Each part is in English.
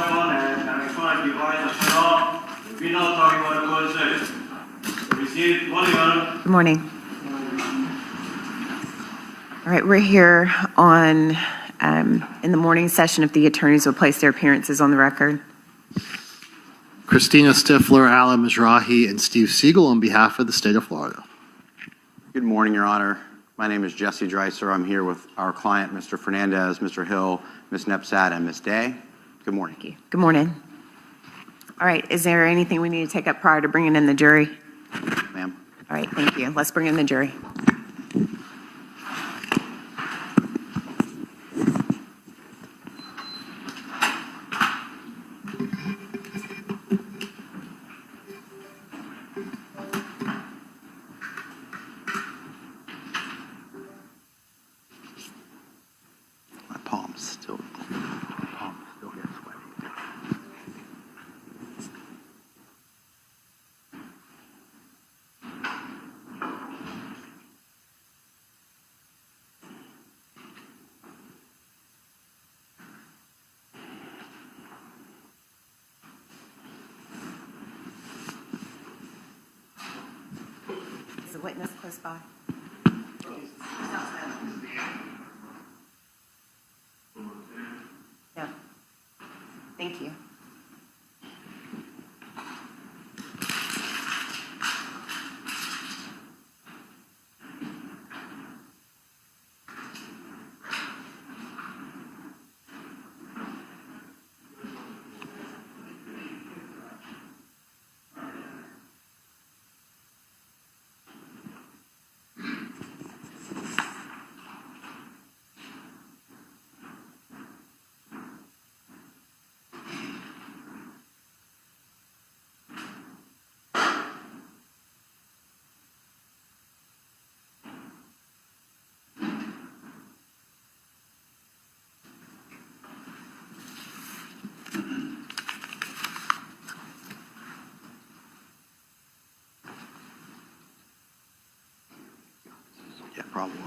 gone and I'm going to divide the law. We now talking about the court. Good morning, Your Honor. Good morning. All right, we're here on in the morning session. If the attorneys will place their appearances on the record. Christina Stifler, Alan Mizrahi, and Steve Siegel on behalf of the state of Florida. Good morning, Your Honor. My name is Jesse Dreicer. I'm here with our client, Mr. Fernandez, Mr. Hill, Ms. Nepsat, and Ms. Day. Good morning. Thank you. Good morning. All right, is there anything we need to take up prior to bringing in the jury? Ma'am. All right, thank you. Let's bring in the jury. My palms still get sweaty. Is the witness close by? No. Thank you. Yeah, probably. Your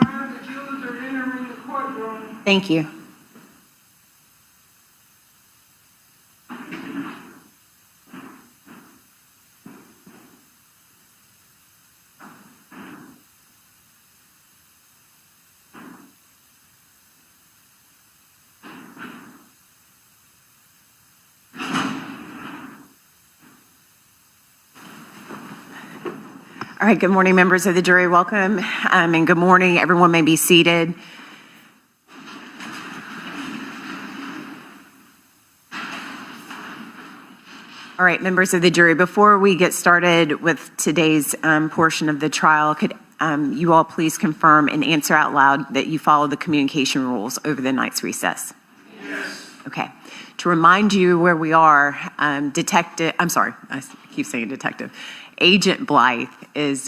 Honor, the jurors are entering the courtroom. Thank you. All right, good morning, members of the jury. Welcome, and good morning. Everyone may be seated. All right, members of the jury, before we get started with today's portion of the trial, could you all please confirm and answer out loud that you follow the communication rules over the night's recess? Yes. Okay. To remind you where we are, I keep saying detective. Agent Blythe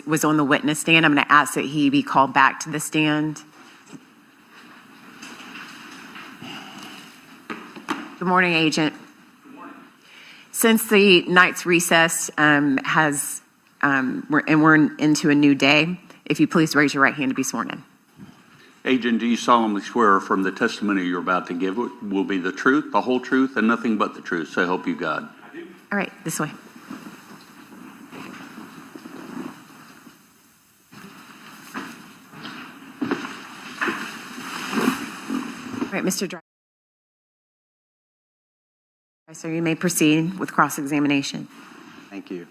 was on the witness stand. I'm going to ask that he be called back to the stand. Good morning, Agent. Good morning. Since the night's recess we're into a new day, if you please raise your right hand to be sworn in. Agent, do you solemnly swear from the testimony you're about to give will be the truth, the whole truth, and nothing but the truth? So help you God. I do. All right, this way. All right, Mr. Dreicer, you may proceed with cross-examination. Thank you.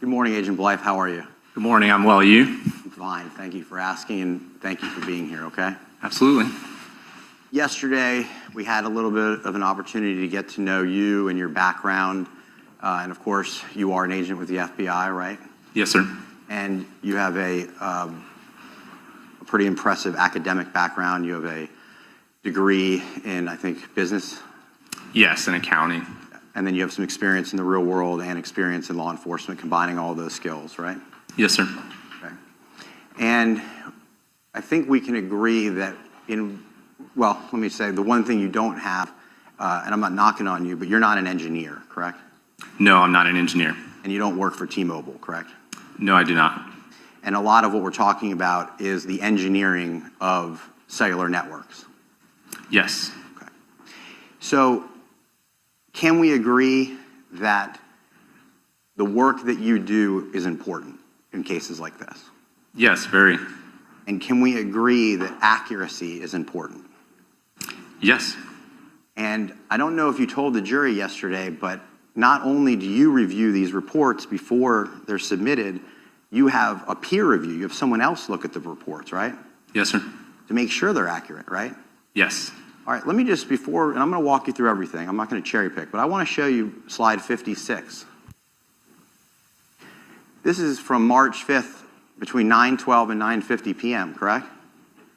Good morning, Agent Blythe. How are you? Good morning. I'm well. You? I'm fine. Thank you for asking, and thank you for being here, okay? Absolutely. Yesterday, we had a little bit of an opportunity to get to know you and your background. And of course, you are an agent with the FBI, right? Yes, sir. And you have a pretty impressive academic background. You have a degree in, I think, business. Yes, in accounting. And then you have some experience in the real world and experience in law enforcement, combining all those skills, right? Yes, sir. Okay. And I think we can agree that well, let me say, the one thing you don't have, and I'm not knocking on you, but you're not an engineer, correct? No, I'm not an engineer. And you don't work for T-Mobile, correct? No, I do not. And a lot of what we're talking about is the engineering of cellular networks. Yes. Okay. So can we agree that the work that you do is important in cases like this? Yes, very. And can we agree that accuracy is important? Yes. And I don't know if you told the jury yesterday, but not only do you review these reports before they're submitted, you have a peer review. You have someone else look at the reports, right? Yes, sir. To make sure they're accurate, right? Yes. All right, let me just and I'm going to walk you through everything. I'm not going to cherry pick, but I want to show you slide 56. This is from March 5th between 9:12 and 9:50 p.m., correct?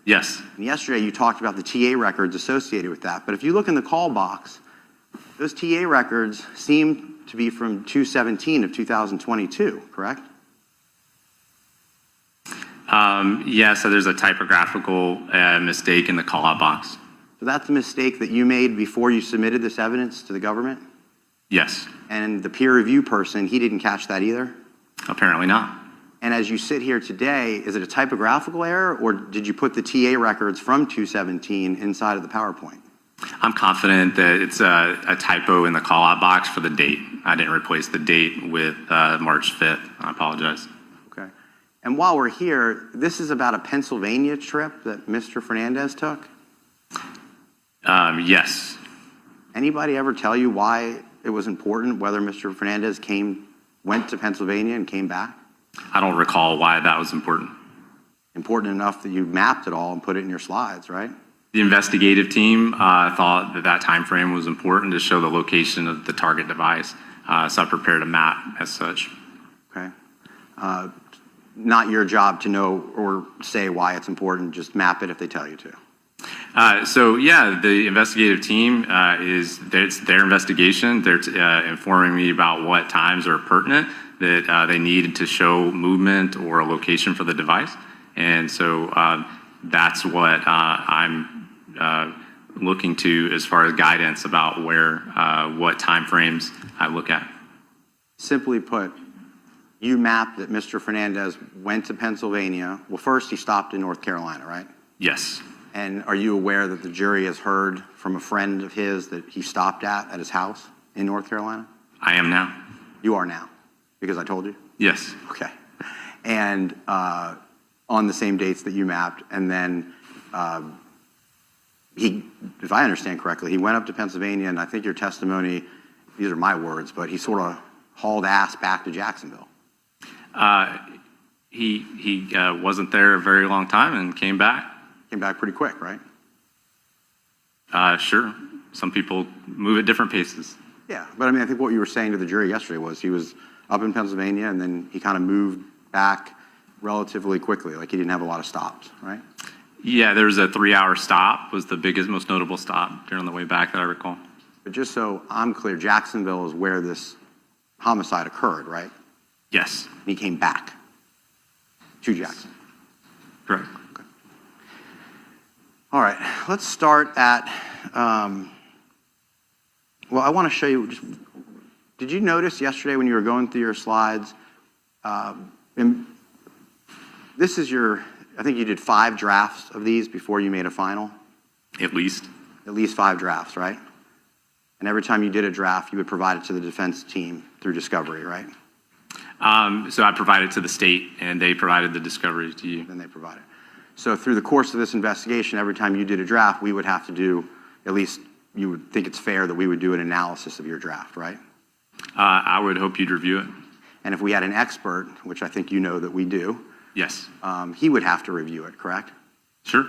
Yes. And yesterday you talked about the TA records associated with that. But if you look in the call box, those TA records seem to be from 2/17 of 2022, correct? Yeah, so there's a typographical mistake in the call-out box. So that's a mistake that you made before you submitted this evidence to the government? Yes. And the peer review person, he didn't catch that either? Apparently not. And as you sit here today, is it a typographical error, or did you put the TA records from 2/17 inside of the PowerPoint? I'm confident that it's a typo in the call-out box for the date. I didn't replace the date with March 5th. I apologize. Okay. And while we're here, this is about a Pennsylvania trip that Mr. Fernandez took? Yes. Anybody ever tell you why it was important whether Mr. Fernandez went to Pennsylvania and came back? I don't recall why that was important. Important enough that you mapped it all and put it in your slides, right? The investigative team thought that time frame was important to show the location of the target device, so I prepared a map as such. Okay. Not your job to know or say why it's important, just map it if they tell you to. So yeah, the investigative team it's their investigation. They're informing me about what times are pertinent that they need to show movement or a location for the device, and so that's what I'm looking to as far as guidance about what time frames I look at. Simply put, you mapped that Mr. Fernandez went to Pennsylvania. Well, first he stopped in North Carolina, right? Yes. And are you aware that the jury has heard from a friend of his that he stopped at his house in North Carolina? I am now. You are now, because I told you? Yes. Okay. And on the same dates that you mapped, and then he, if I understand correctly, he went up to Pennsylvania, and I think your testimony, these are my words, but he sort of hauled ass back to Jacksonville. He wasn't there a very long time and came back. Came back pretty quick, right? Sure. Some people move at different paces. Yeah, but I mean, I think what you were saying to the jury yesterday was he was up in Pennsylvania, and then he kind of moved back relatively quickly, like he didn't have a lot of stops, right? Yeah, there was a 3-hour stop, was the biggest, most notable stop during the way back that I recall. But just so I'm clear, Jacksonville is where this homicide occurred, right? Yes. And he came back to Jackson. Correct. Okay. All right, let's start at, well, I want to show you, did you notice yesterday when you were going through your slides, this is I think you did 5 drafts of these before you made a final? At least. At least 5 drafts, right? And every time you did a draft, you would provide it to the defense team through discovery, right? So I provided to the state, and they provided the discovery to you. Then they provide it. So through the course of this investigation, every time you did a draft, we would have to do, at least you would think it's fair that we would do an analysis of your draft, right? I would hope you'd review it. And if we had an expert, which I think you know that we do, Yes. he would have to review it, correct? Sure.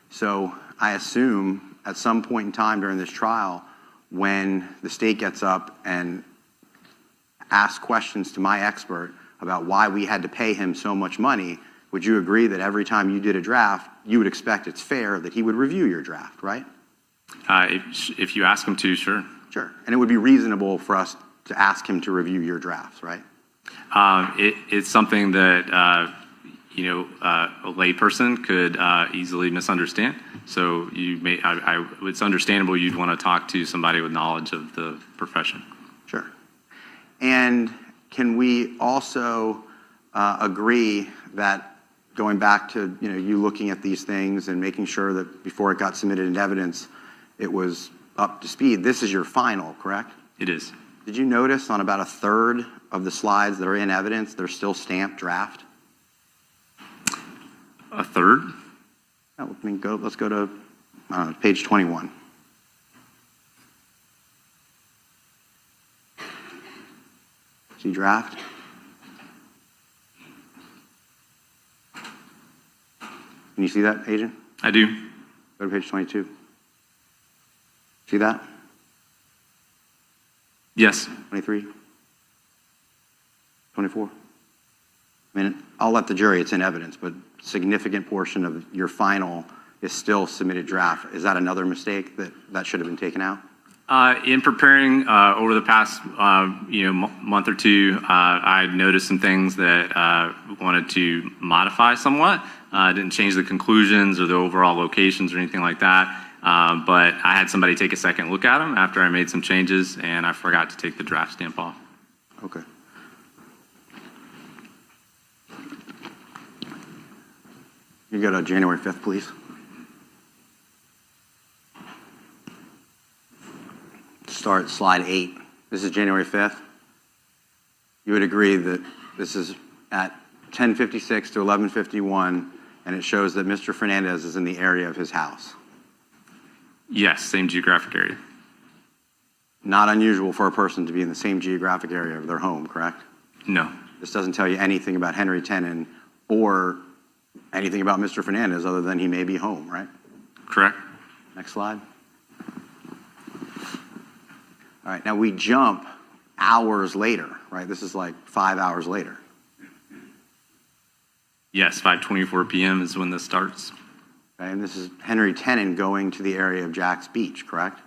So I assume at some point in time during this trial, when the state gets up and asks questions to my expert about why we had to pay him so much money, would you agree that every time you did a draft, you would expect it's fair that he would review your draft, right? If you ask him to, sure. Sure. And it would be reasonable for us to ask him to review your drafts, right? It's something that a layperson could easily misunderstand. So it's understandable you'd want to talk to somebody with knowledge of the profession. Sure. And can we also agree that going back to, you looking at these things and making sure that before it got submitted in evidence, it was up to speed. This is your final, correct? It is. Did you notice on about a third of the slides that are in evidence, they're still stamped draft? A third? Let's go to page 21. See draft? Can you see that, Agent? I do. Go to page 22. See that? Yes. 23? 24? I mean, I'll let the jury, it's in evidence, but significant portion of your final is still submitted draft. Is that another mistake that should have been taken out? In preparing over the past month or two, I noticed some things that wanted to modify somewhat. Didn't change the conclusions or the overall locations or anything like that. But I had somebody take a second look at them after I made some changes, and I forgot to take the draft stamp off. Okay. You go to January 5th, please. Start slide 8. This is January 5th. You would agree that this is at 10:56 to 11:51, and it shows that Mr. Fernandez is in the area of his house. Yes, same geographic area. Not unusual for a person to be in the same geographic area of their home, correct? No. This doesn't tell you anything about Henry Tenon or anything about Mr. Fernandez other than he may be home, right? Correct. Next slide. All right, now we jump hours later, right? This is like 5 hours later. Yes, 5:24 p.m. is when this starts. Okay, and this is Henry Tenon going to the area of Jack's Beach, correct?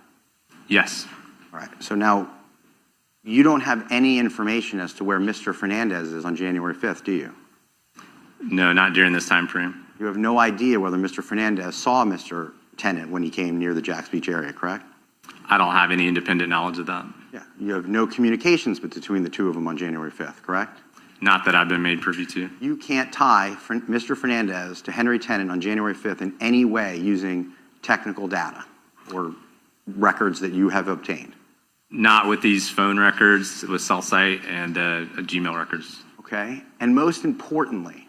Yes. All right, so now you don't have any information as to where Mr. Fernandez is on January 5th, do you? No, not during this time frame. You have no idea whether Mr. Fernandez saw Mr. Tenon when he came near the Jack's Beach area, correct? I don't have any independent knowledge of that. Yeah. You have no communications between the two of them on January 5th, correct? Not that I've been made privy to. You can't tie Mr. Fernandez to Henry Tenon on January 5th in any way using technical data or records that you have obtained. Not with these phone records, with cell site and Gmail records. Okay? And most importantly,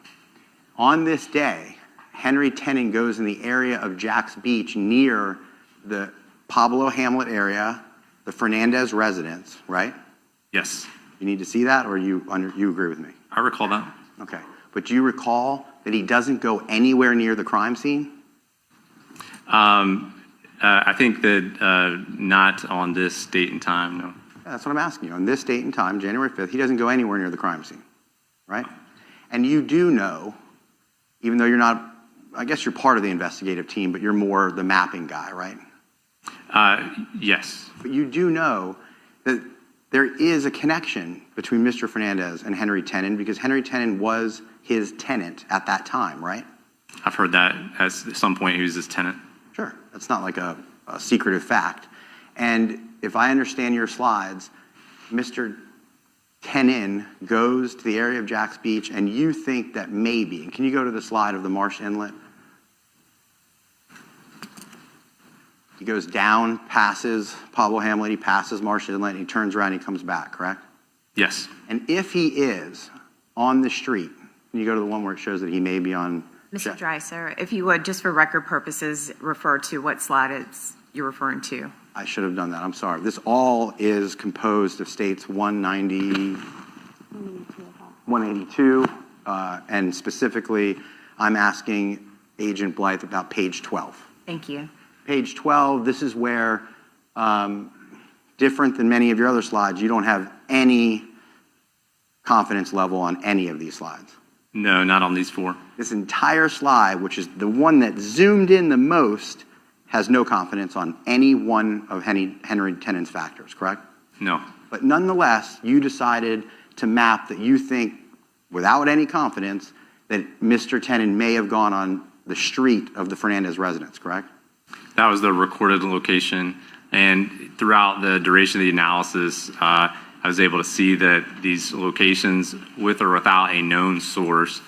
on this day, Henry Tenon goes in the area of Jack's Beach near the Pablo Hamlet area, the Fernandez residence, right? Yes. You need to see that, or you agree with me? I recall that. Okay. But do you recall that he doesn't go anywhere near the crime scene? I think that not on this date and time, no. Yeah, that's what I'm asking you. On this date and time, January 5th, he doesn't go anywhere near the crime scene, right? And you do know, even though you're not, I guess you're part of the investigative team, but you're more the mapping guy, right? Yes. But you do know that there is a connection between Mr. Fernandez and Henry Tenon because Henry Tenon was his tenant at that time, right? I've heard that at some point he was his tenant. Sure. That's not like a secretive fact. And if I understand your slides, Mr. Tenon goes to the area of Jack's Beach, and you think that maybe, and can you go to the slide of the Marsh Inlet? He goes down, passes Pablo Hamlet, he passes Marsh Inlet, and he turns around and he comes back, correct? Yes. And if he is on the street, can you go to the one where it shows that he may be on... Mr. Dreicer, if you would, just for record purposes, refer to what slide you're referring to. I should have done that. I'm sorry. This all is composed of states 190, 182, and specifically, I'm asking Agent Blythe about page 12. Thank you. Page 12, this is where, different than many of your other slides, you don't have any confidence level on any of these slides. No, not on these four. This entire slide, which is the one that zoomed in the most, has no confidence on any one of Henry Tenon's factors, correct? No. But nonetheless, you decided to map that you think, without any confidence, that Mr. Tenon may have gone on the street of the Fernandez residence, correct? That was the recorded location. And throughout the duration of the analysis, I I was able to see that these locations, with or without a known source,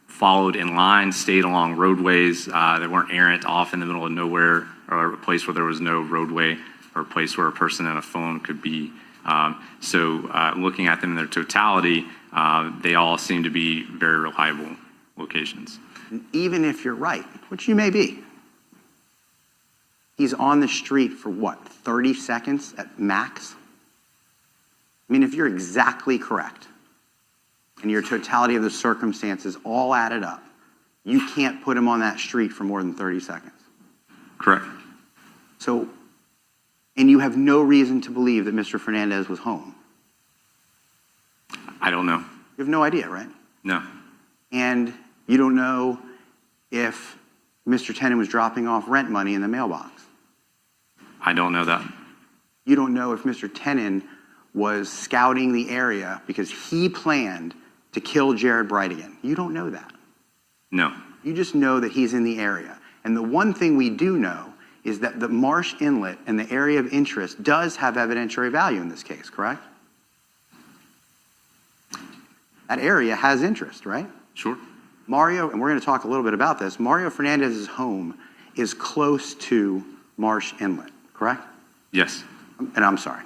followed in line, stayed along roadways. They weren't errant off in the middle of nowhere or a place where there was no roadway or a place where a person and a phone could be. Looking at them in their totality, they all seem to be very reliable locations. Even if you're right, which you may be, he's on the street for what, 30 seconds at max? I mean, if you're exactly correct, and your totality of the circumstances all added up, you can't put him on that street for more than 30 seconds. Correct. So, and you have no reason to believe that Mr. Fernandez was home. I don't know. You have no idea, right? No. And you don't know if Mr. Tenon was dropping off rent money in the mailbox. I don't know that. You don't know if Mr. Tenon was scouting the area because he planned to kill Jared Bridegan. You don't know that. No. You just know that he's in the area. And the one thing we do know is that the Marsh Inlet and the area of interest does have evidentiary value in this case, correct? That area has interest, right? Sure. Mario, and we're going to talk a little bit about this, Mario Fernandez's home is close to Marsh Inlet, correct? Yes. And I'm sorry,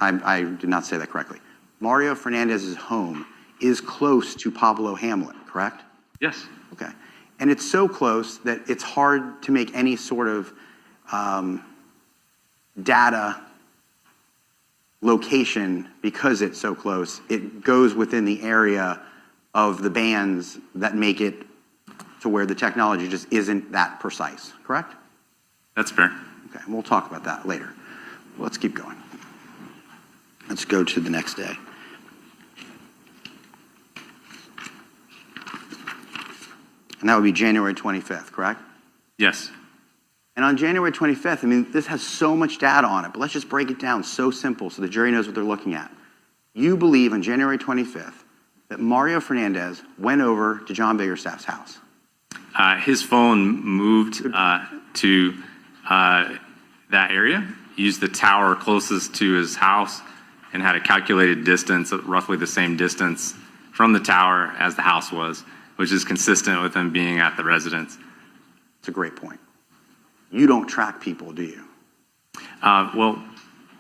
I did not say that correctly. Mario Fernandez's home is close to Pablo Hamlet, correct? Yes. Okay. And it's so close that it's hard to make any sort of data location because it's so close. It goes within the area of the bands that make it to where the technology just isn't that precise, correct? That's fair. Okay, and we'll talk about that later. Let's keep going. Let's go to the next day. And that would be January 25th, correct? Yes. And on January 25th, I mean, this has so much data on it, but let's just break it down so simple so the jury knows what they're looking at. You believe on January 25th that Mario Fernandez went over to John Biggerstaff's house. His phone moved to that area, used the tower closest to his house, and had a calculated distance, roughly the same distance from the tower as the house was, which is consistent with him being at the residence. It's a great point. You don't track people, do you? Well,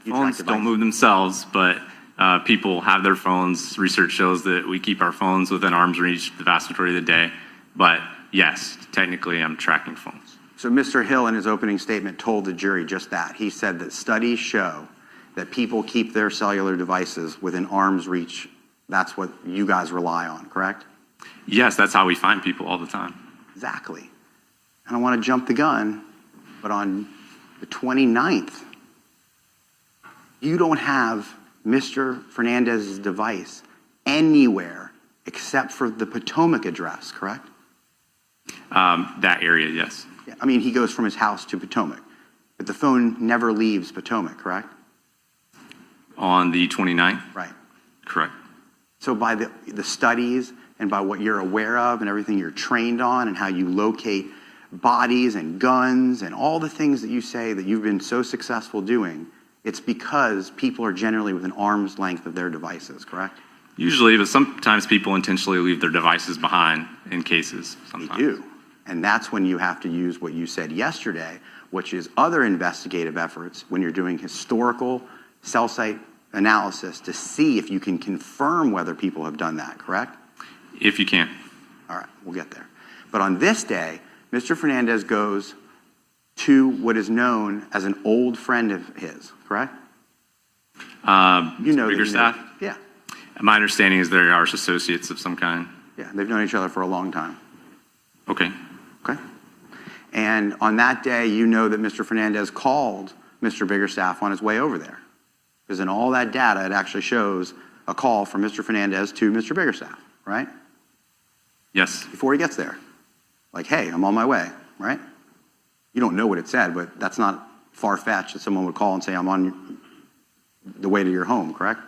You phones track don't move themselves, but people have their phones. Research shows that we keep our phones within arm's reach the vast majority of the day. But yes, technically I'm tracking phones. So Mr. Hill, in his opening statement, told the jury just that. He said that studies show that people keep their cellular devices within arm's reach. That's what you guys rely on, correct? Yes, that's how we find people all the time. Exactly. I don't want to jump the gun, but on the 29th, you don't have Mr. Fernandez's device anywhere except for the Potomac address, correct? That area, yes. Yeah, I mean, he goes from his house to Potomac, but the phone never leaves Potomac, correct? On the 29th? Right. Correct. So by the studies and by what you're aware of and everything you're trained on and how you locate bodies and guns and all the things that you say that you've been so successful doing, it's because people are generally within arm's length of their devices, correct? Usually, but sometimes people intentionally leave their devices behind in cases. Sometimes. They do. And that's when you have to use what you said yesterday, which is other investigative efforts when you're doing historical cell site analysis to see if you can confirm whether people have done that, correct? If you can. All right, we'll get there. But on this day, Mr. Fernandez goes to what is known as an old friend of his, correct? You know that Biggerstaff? Yeah, My understanding is they are associates of some kind. yeah, they've known each other for a long time. Okay. Okay. And on that day, you know that Mr. Fernandez called Mr. Biggerstaff on his way over there. Because in all that data, it actually shows a call from Mr. Fernandez to Mr. Biggerstaff, right? Yes. Before he gets there. Like, hey, I'm on my way, right? You don't know what it said, but that's not far-fetched that someone would call and say, I'm on the way to your home, correct?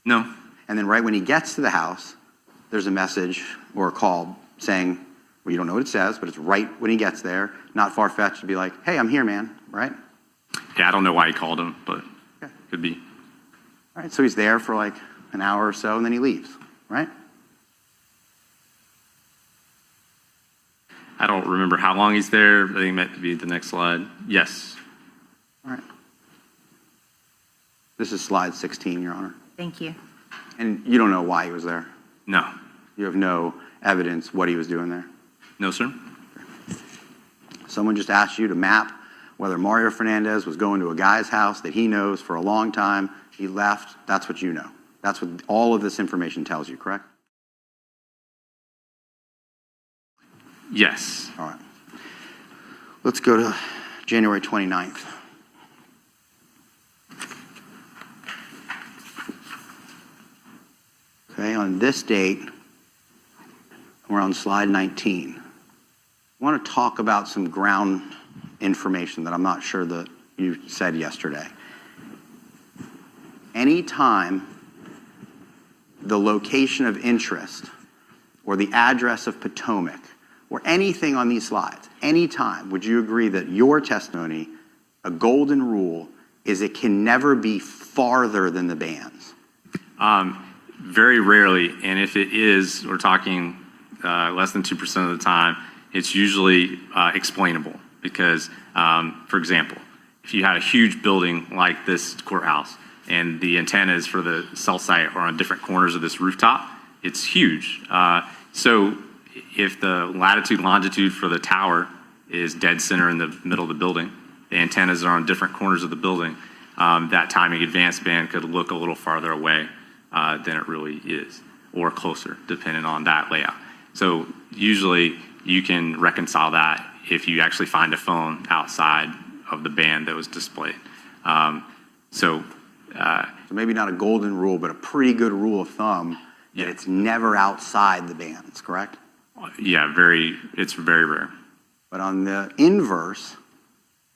No. And then right when he gets to the house, there's a message or a call saying, well, you don't know what it says, but it's right when he gets there, not far-fetched to be like, hey, I'm here, man, right? Yeah, I don't know why he called him, but Okay. could be. All right, so he's there for like an hour or so, and then he leaves, right? I don't remember how long he's there. I think it might be the next slide. Yes. All right. This is slide 16, Your Honor. Thank you. And you don't know why he was there? No. You have no evidence what he was doing there? No, sir. Someone just asked you to map whether Mario Fernandez was going to a guy's house that he knows for a long time. He left. That's what you know. That's what all of this information tells you, correct? Yes. All right. Let's go to January 29th. Okay, on this date, we're on slide 19. I want to talk about some ground information that I'm not sure that you said yesterday. Anytime the location of interest or the address of Potomac or anything on these slides, anytime, would you agree that your testimony, a golden rule, is it can never be farther than the bands? Very rarely, and if it is, we're talking less than 2% of the time, it's usually explainable because, for example, if you had a huge building like this courthouse and the antennas for the cell site are on different corners of this rooftop, it's huge. So if the latitude, longitude for the tower is dead center in the middle of the building, the antennas are on different corners of the building, that timing advance band could look a little farther away than it really is, or closer, depending on that layout. So usually you can reconcile that if you actually find a phone outside of the band that was displayed. So maybe not a golden rule, but a pretty good rule of thumb that Yeah. it's never outside the bands, correct? yeah, it's very rare. But on the inverse,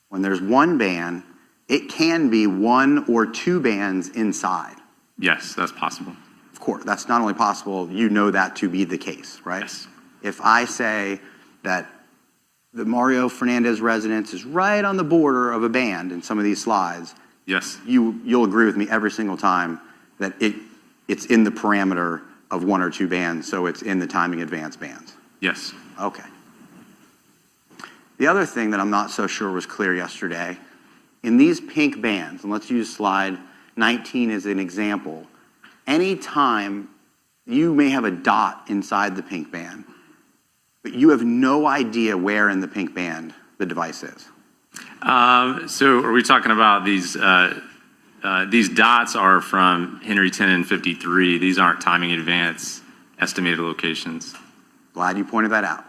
when there's one band, it can be one or two bands inside. Yes, that's possible. Of course, that's not only possible, you know that to be the case, right? Yes. If I say that the Mario Fernandez residence is right on the border of a band in some of these slides, Yes. you'll agree with me every single time that it's in the parameter of one or two bands, so it's in the timing advance bands. Yes. Okay. The other thing that I'm not so sure was clear yesterday, in these pink bands, and let's use slide 19 as an example, anytime you may have a dot inside the pink band, but you have no idea where in the pink band the device is. So are we talking about these dots are from Henry Tenon 53. These aren't timing advance estimated locations. Glad you pointed that out.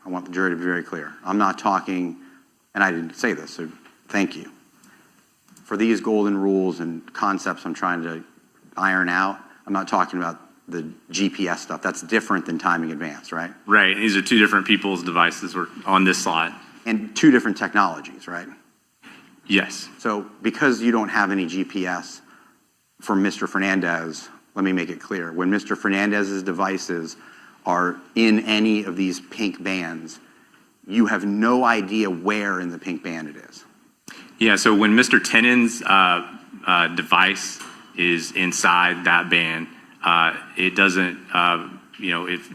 I want the jury to be very clear. I'm not talking, and I didn't say this, so thank you. For these golden rules and concepts I'm trying to iron out, I'm not talking about the GPS stuff. That's different than timing advance, right? Right. These are two different people's devices on this slide. And two different technologies, right? Yes. So because you don't have any GPS for Mr. Fernandez, let me make it clear. When Mr. Fernandez's devices are in any of these pink bands, you have no idea where in the pink band it is. Yeah, so when Mr. Tenon's device is inside that band, it doesn't,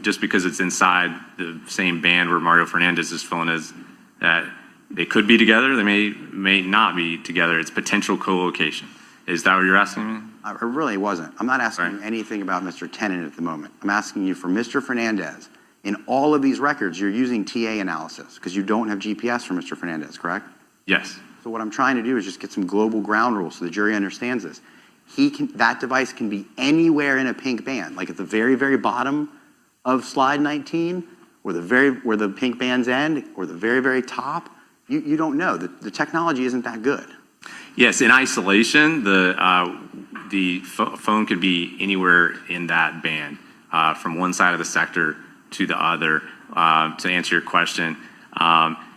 just because it's inside the same band where Mario Fernandez's phone is, that they could be together, they may not be together. It's potential co-location. Is that what you're asking me? I really wasn't. I'm not asking you Right. anything about Mr. Tenon at the moment. I'm asking you for Mr. Fernandez. In all of these records, you're using TA analysis because you don't have GPS for Mr. Fernandez, correct? Yes. So what I'm trying to do is just get some global ground rules so the jury understands this. That device can be anywhere in a pink band, like at the very, very bottom of slide 19, where the pink bands end, or the very, very top. You don't know. The technology isn't that good. Yes, in isolation, the phone could be anywhere in that band, from one side of the sector to the other, to answer your question.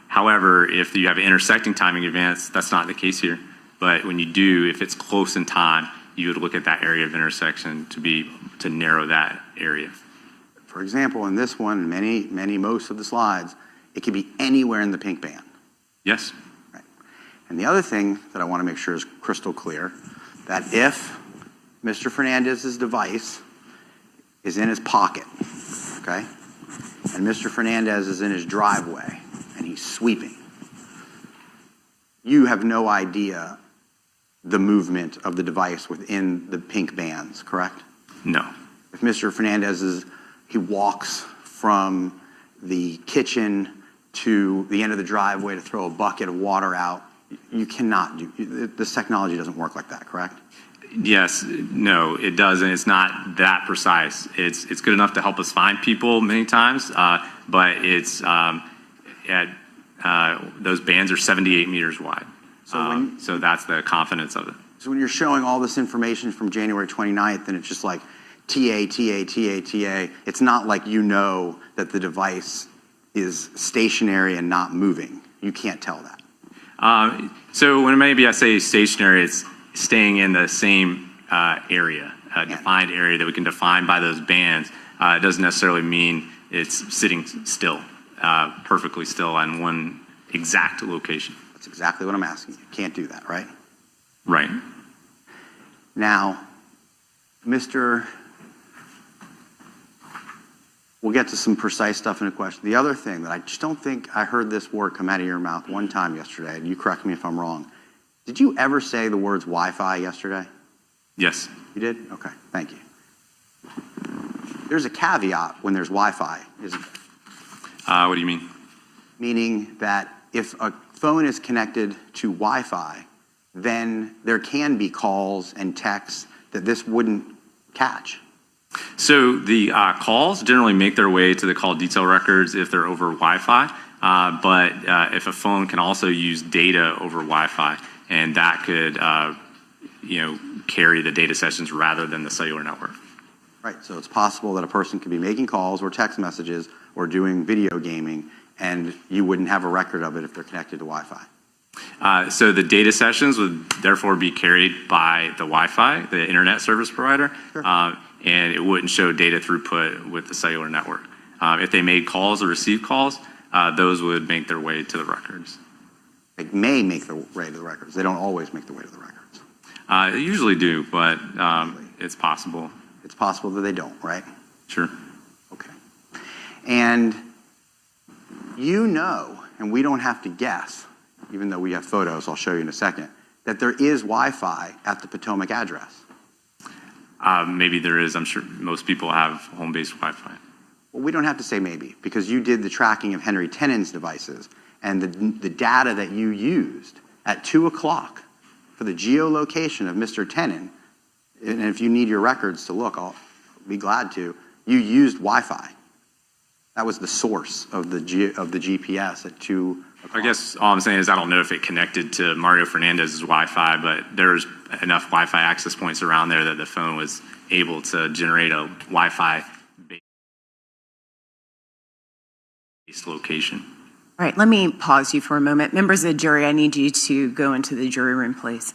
However, if you have intersecting timing advance, that's not the case here. But when you do, if it's close in time, you would look at that area of intersection to narrow that area. For example, in this one, most of the slides, it could be anywhere in the pink band. Yes. Right. And the other thing that I want to make sure is crystal clear, that if Mr. Fernandez's device is in his pocket, okay, and Mr. Fernandez is in his driveway and he's sweeping, you have no idea the movement of the device within the pink bands, correct? No. If Mr. Fernandez he walks from the kitchen to the end of the driveway to throw a bucket of water out, you cannot do, this technology doesn't work like that, correct? Yes, no, it doesn't. It's not that precise. It's good enough to help us find people many times, but it's those bands are 78 meters wide. So that's the confidence of it. So when you're showing all this information from January 29th and it's just like TA, TA, TA, TA, it's not like you know that the device is stationary and not moving. You can't tell that. So when maybe I say stationary, it's staying in the same area, defined area that we can define by those bands. It doesn't necessarily mean it's sitting still, perfectly still on one exact location. That's exactly what I'm asking you. Can't do that, right? Right. Now, we'll get to some precise stuff in a question. The other thing that I just don't think I heard this word come out of your mouth one time yesterday, and you correct me if I'm wrong. Did you ever say the words Wi-Fi yesterday? Yes. You did? Okay, thank you. There's a caveat when there's Wi-Fi, isn't there? What do you mean? Meaning that if a phone is connected to Wi-Fi, then there can be calls and texts that this wouldn't catch. So the calls generally make their way to the call detail records if they're over Wi-Fi, but if a phone can also use data over Wi-Fi, and that could carry the data sessions rather than the cellular network. Right, so it's possible that a person could be making calls or text messages or doing video gaming, and you wouldn't have a record of it if they're connected to Wi-Fi. So the data sessions would therefore be carried by the Wi-Fi, the internet service provider, Sure. And it wouldn't show data throughput with the cellular network. If they made calls or received calls, those would make their way to the records. They may make their way to the records. They don't always make their way to the records. They usually do, but it's possible. It's possible that they don't, right? Sure. Okay. And you know, and we don't have to guess, even though we have photos, I'll show you in a second, that there is Wi-Fi at the Potomac address. Maybe there is. I'm sure most people have home-based Wi-Fi. Well, we don't have to say maybe, because you did the tracking of Henry Tenon's devices, and the data that you used at 2 o'clock for the geolocation of Mr. Tenon, and if you need your records to look, I'll be glad to, you used Wi-Fi. That was the source of the GPS at 2 o'clock. I guess all I'm saying is I don't know if it connected to Mario Fernandez's Wi-Fi, but there's enough Wi-Fi access points around there that the phone was able to generate a Wi-Fi based location. All right, let me pause you for a moment. Members of the jury, I need you to go into the jury room, please.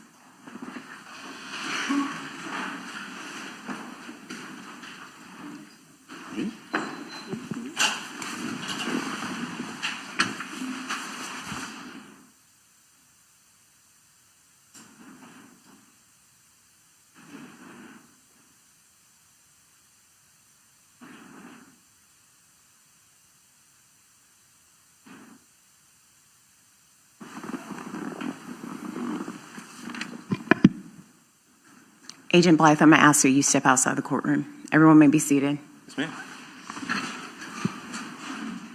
Agent Blythe, I'm going to ask you step outside the courtroom. Everyone may be seated. Yes, ma'am.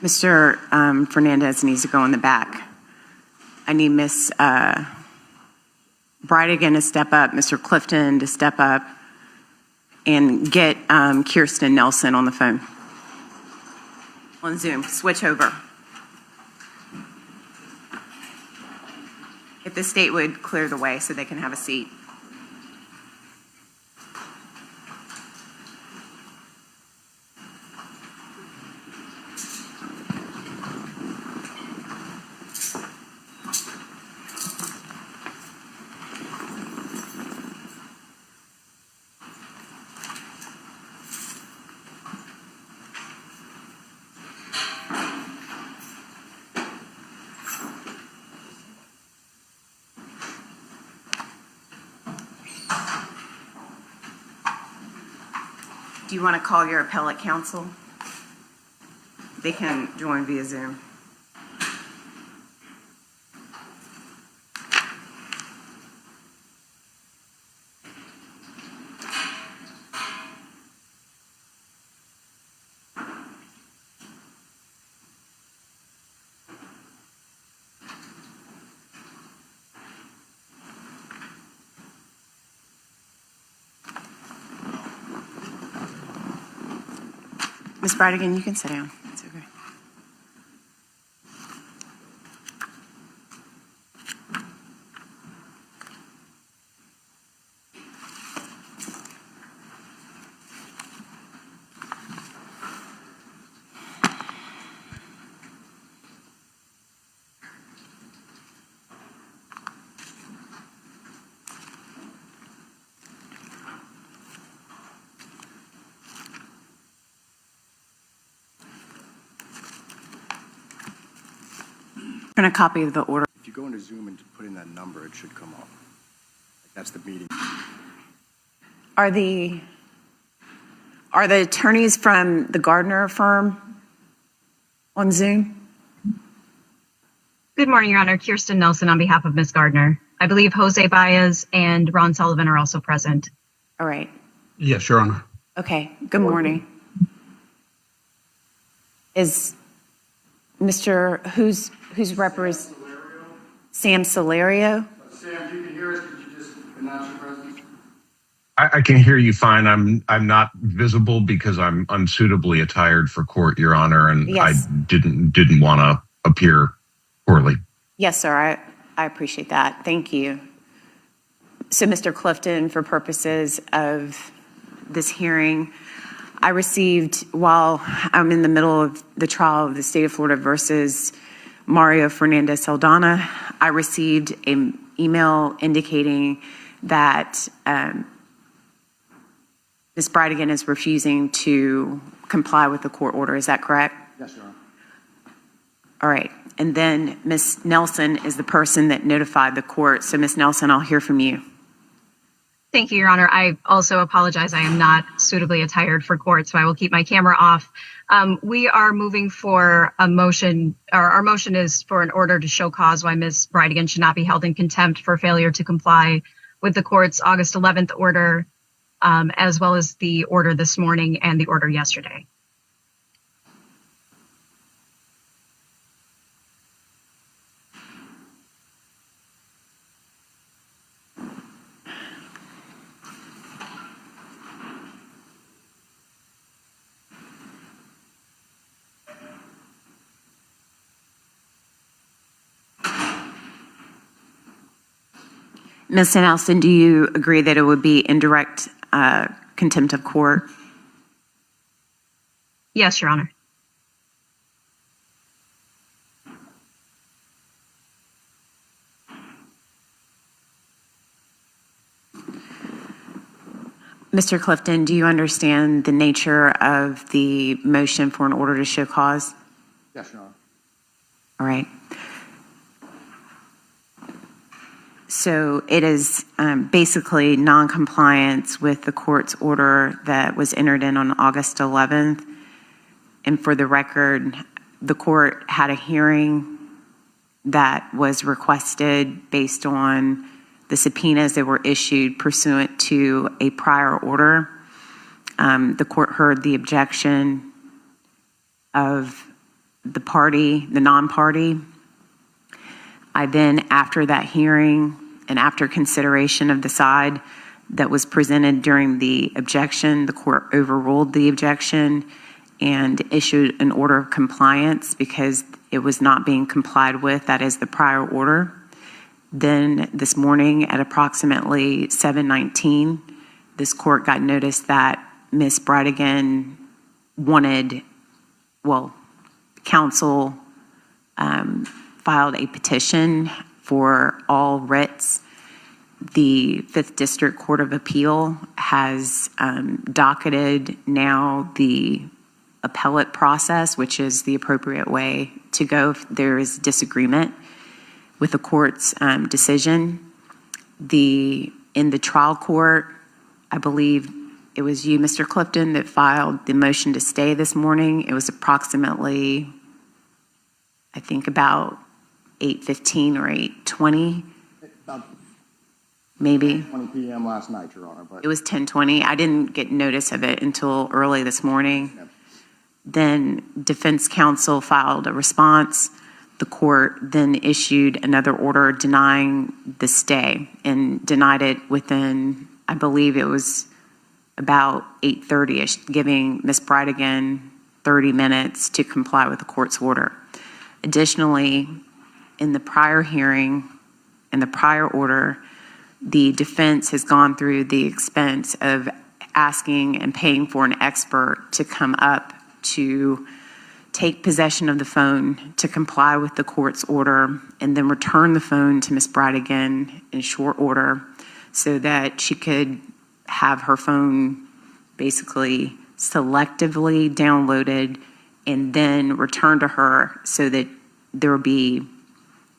Mr. Fernandez needs to go in the back. I need Miss Bridegan to step up, Mr. Clifton to step up, and get Kirsten Nelson on the phone. On Zoom, switch over. If the state would clear the way so they can have a seat. Do you want to call your appellate counsel? They can join via Zoom. Ms. Bridegan, you can sit down. It's okay. I'm going to copy the order. If you go into Zoom and put in that number, it should come up. That's the meeting. Are the attorneys from the Gardner firm on Zoom? Good morning, Your Honor. Kirsten Nelson on behalf of Ms. Gardner. I believe Jose Baez and Ron Sullivan are also present. All right. Yes, Your Honor. Okay. Good morning. Is Mr. who's Sam Solario? Sam, if you can hear us, could you just announce your presence? I can hear you fine. I'm not visible because I'm unsuitably attired for court, Your Honor, and Yes. I didn't want to appear poorly. Yes, sir. I appreciate that. Thank you. So, Mr. Clifton, for purposes of this hearing, I received, while I'm in the middle of the trial of the state of Florida versus Mario Fernandez Saldana, I received an email indicating that Ms. Bridegan is refusing to comply with the court order. Is that correct? Yes, Your Honor. All right. And then Ms. Nelson is the person that notified the court. So, Ms. Nelson, I'll hear from you. Thank you, Your Honor. I also apologize. I am not suitably attired for court, so I will keep my camera off. We are moving for a motion, or our motion is for an order to show cause why Ms. Bridegan should not be held in contempt for failure to comply with the court's August 11th order, as well as the order this morning and the order yesterday. Ms. Nelson, do you agree that it would be indirect contempt of court? Yes, Your Honor. Mr. Clifton, do you understand the nature of the motion for an order to show cause? Yes, Your Honor. All right. So it is basically noncompliance with the court's order that was entered in on August 11th. And for the record, the court had a hearing that was requested based on the subpoenas that were issued pursuant to a prior order. The court heard the objection of the party, the non-party. I then, after that hearing and after consideration of the side that was presented during the objection, the court overruled the objection and issued an order of compliance because it was not being complied with. That is the prior order. Then this morning at approximately 7:19, this court got notice that Ms. Bridegan wanted, counsel filed a petition for all writs. The 5th District Court of Appeal has docketed now the appellate process, which is the appropriate way to go if there is disagreement with the court's decision. In the trial court, I believe it was you, Mr. Clifton, that filed the motion to stay this morning. It was approximately, I think, about 8:15 or 8:20, About maybe. 20 p.m. last night, Your Honor, but It was 10:20. I didn't get notice of it until early this morning. Yep. Then defense counsel filed a response. The court then issued another order denying the stay and denied it within, I believe it was about 8:30ish, giving Ms. Bridegan 30 minutes to comply with the court's order. Additionally, in the prior hearing, in the prior order, the defense has gone through the expense of asking and paying for an expert to come up to take possession of the phone to comply with the court's order and then return the phone to Ms. Bridegan in short order so that she could have her phone basically selectively downloaded and then returned to her so that there would be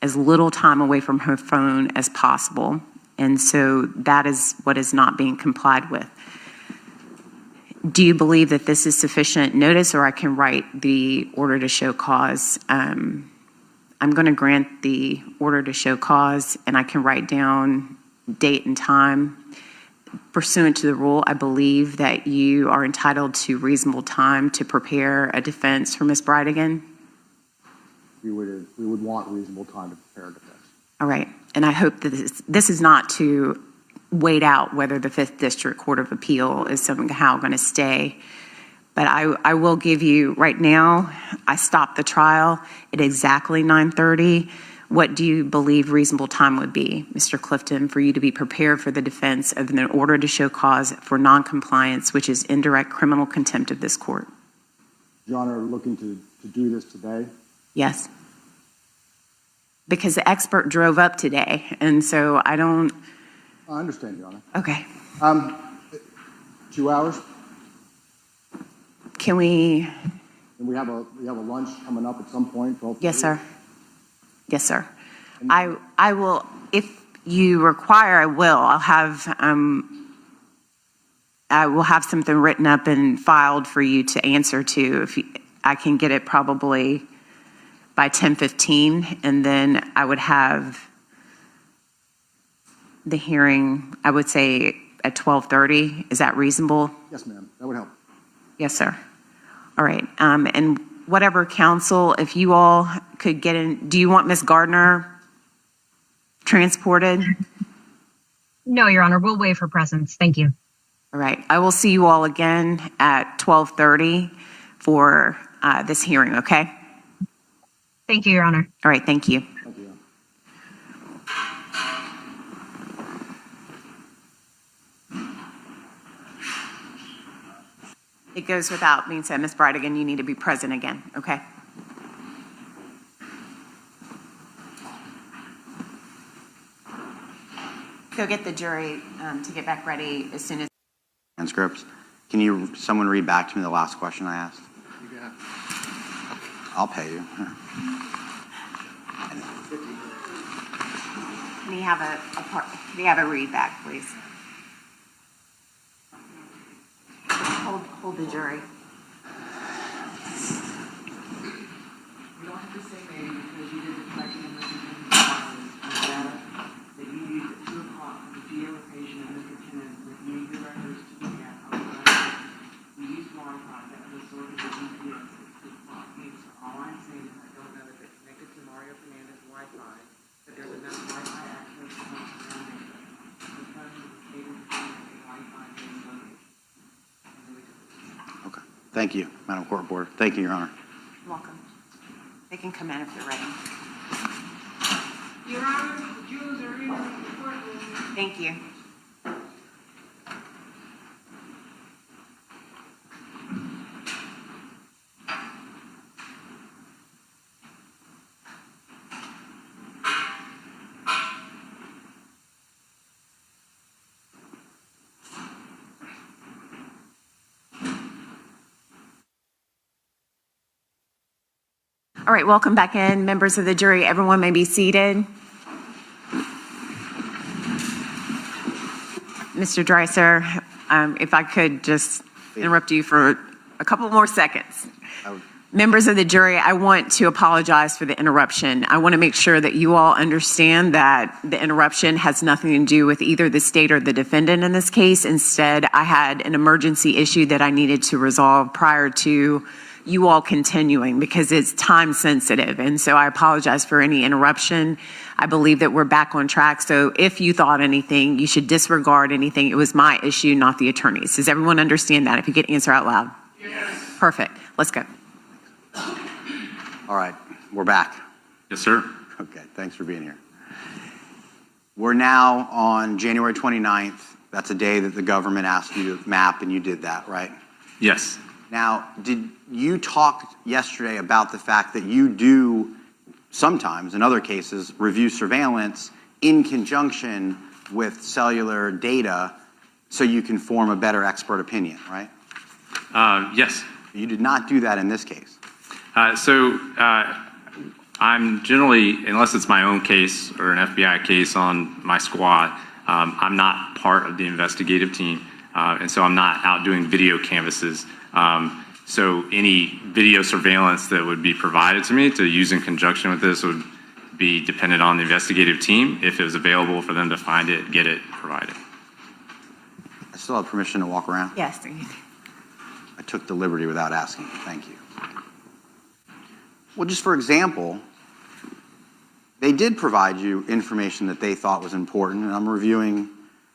as little time away from her phone as possible. And so that is what is not being complied with. Do you believe that this is sufficient notice, or I can write the order to show cause? I'm going to grant the order to show cause, and I can write down date and time. Pursuant to the rule, I believe that you are entitled to reasonable time to prepare a defense for Ms. Bridegan. we would want reasonable time to prepare a defense. All right, and I hope that this is not to wait out whether the 5th District Court of Appeal is somehow going to stay. But I will give you, right now, I stopped the trial at exactly 9:30. What do you believe reasonable time would be, Mr. Clifton, for you to be prepared for the defense of an order to show cause for noncompliance, which is indirect criminal contempt of this court? Your Honor, looking to do this today? Yes. Because the expert drove up today, and so I don't... I understand, Your Honor. Okay. 2 hours? Can we... And we have a lunch coming up at some point. 12:30? Yes, sir. Yes, sir. I will, if you require, I will. I will have something written up and filed for you to answer to. I can get it probably by 10:15, and then I would have the hearing, I would say, at 12:30. Is that reasonable? Yes, ma'am. That would help. Yes, sir. All right. And whatever counsel, if you all could get in, do you want Ms. Gardner transported? No, Your Honor, we'll waive her presence. Thank you. All right. I will see you all again at 12:30 for this hearing, okay? Thank you, Your Honor. All right. Thank you. Thank you. It goes without being said, Ms. Bridegan, you need to be present again, okay? Go get the jury to get back ready as soon as. Transcripts. Can someone read back to me the last question I asked? You got it. I'll pay you. Can you have a read back, please? Hold the jury. You don't have to say maybe because you did the tracking and listening data that you used at 2 o'clock for the geolocation of Mr. Tenon reviewing the records to look at outside. We used Wi-Fi that was sorted with GPS at 2 o'clock. So all I'm saying is I don't know if it's connected to Mario Fernandez Wi-Fi, but there's enough Wi-Fi access to come surrounding it. The phone was able to find a Wi-Fi based location. Okay. Thank you, Madam Court Reporter. Thank you, Your Honor. You're welcome. They can come in if they're ready. Your Honor, the jurors are in the courtroom. Thank you. All right, welcome back in, members of the jury. Everyone may be seated. Mr. Dreicer, If I could just interrupt you for a couple more seconds. I would- Members of the jury, I want to apologize for the interruption. I want to make sure that you all understand that the interruption has nothing to do with either the state or the defendant in this case. Instead, I had an emergency issue that I needed to resolve prior to you all continuing because it's time sensitive. And so I apologize for any interruption. I believe that we're back on track. So if you thought anything, you should disregard anything. It was my issue, not the attorney's. Does everyone understand that? If you could answer out loud. Yes. Perfect. Let's go. All right, we're back. Yes, sir. Okay, thanks for being here. We're now on January 29th. That's a day that the government asked you to map, and you did that, right? Yes. Now, did you talk yesterday about the fact that you do sometimes, in other cases, review surveillance in conjunction with cellular data so you can form a better expert opinion, right? Yes. You did not do that in this case. I'm generally, unless it's my own case or an FBI case on my squad, I'm not part of the investigative team, and so I'm not out doing video canvases. So any video surveillance that would be provided to me to use in conjunction with this would be dependent on the investigative team. If it was available for them to find it, get it provided. I still have permission to walk around? Yes. I took the liberty without asking. Thank you. Well, just for example, they did provide you information that they thought was important, and I'm reviewing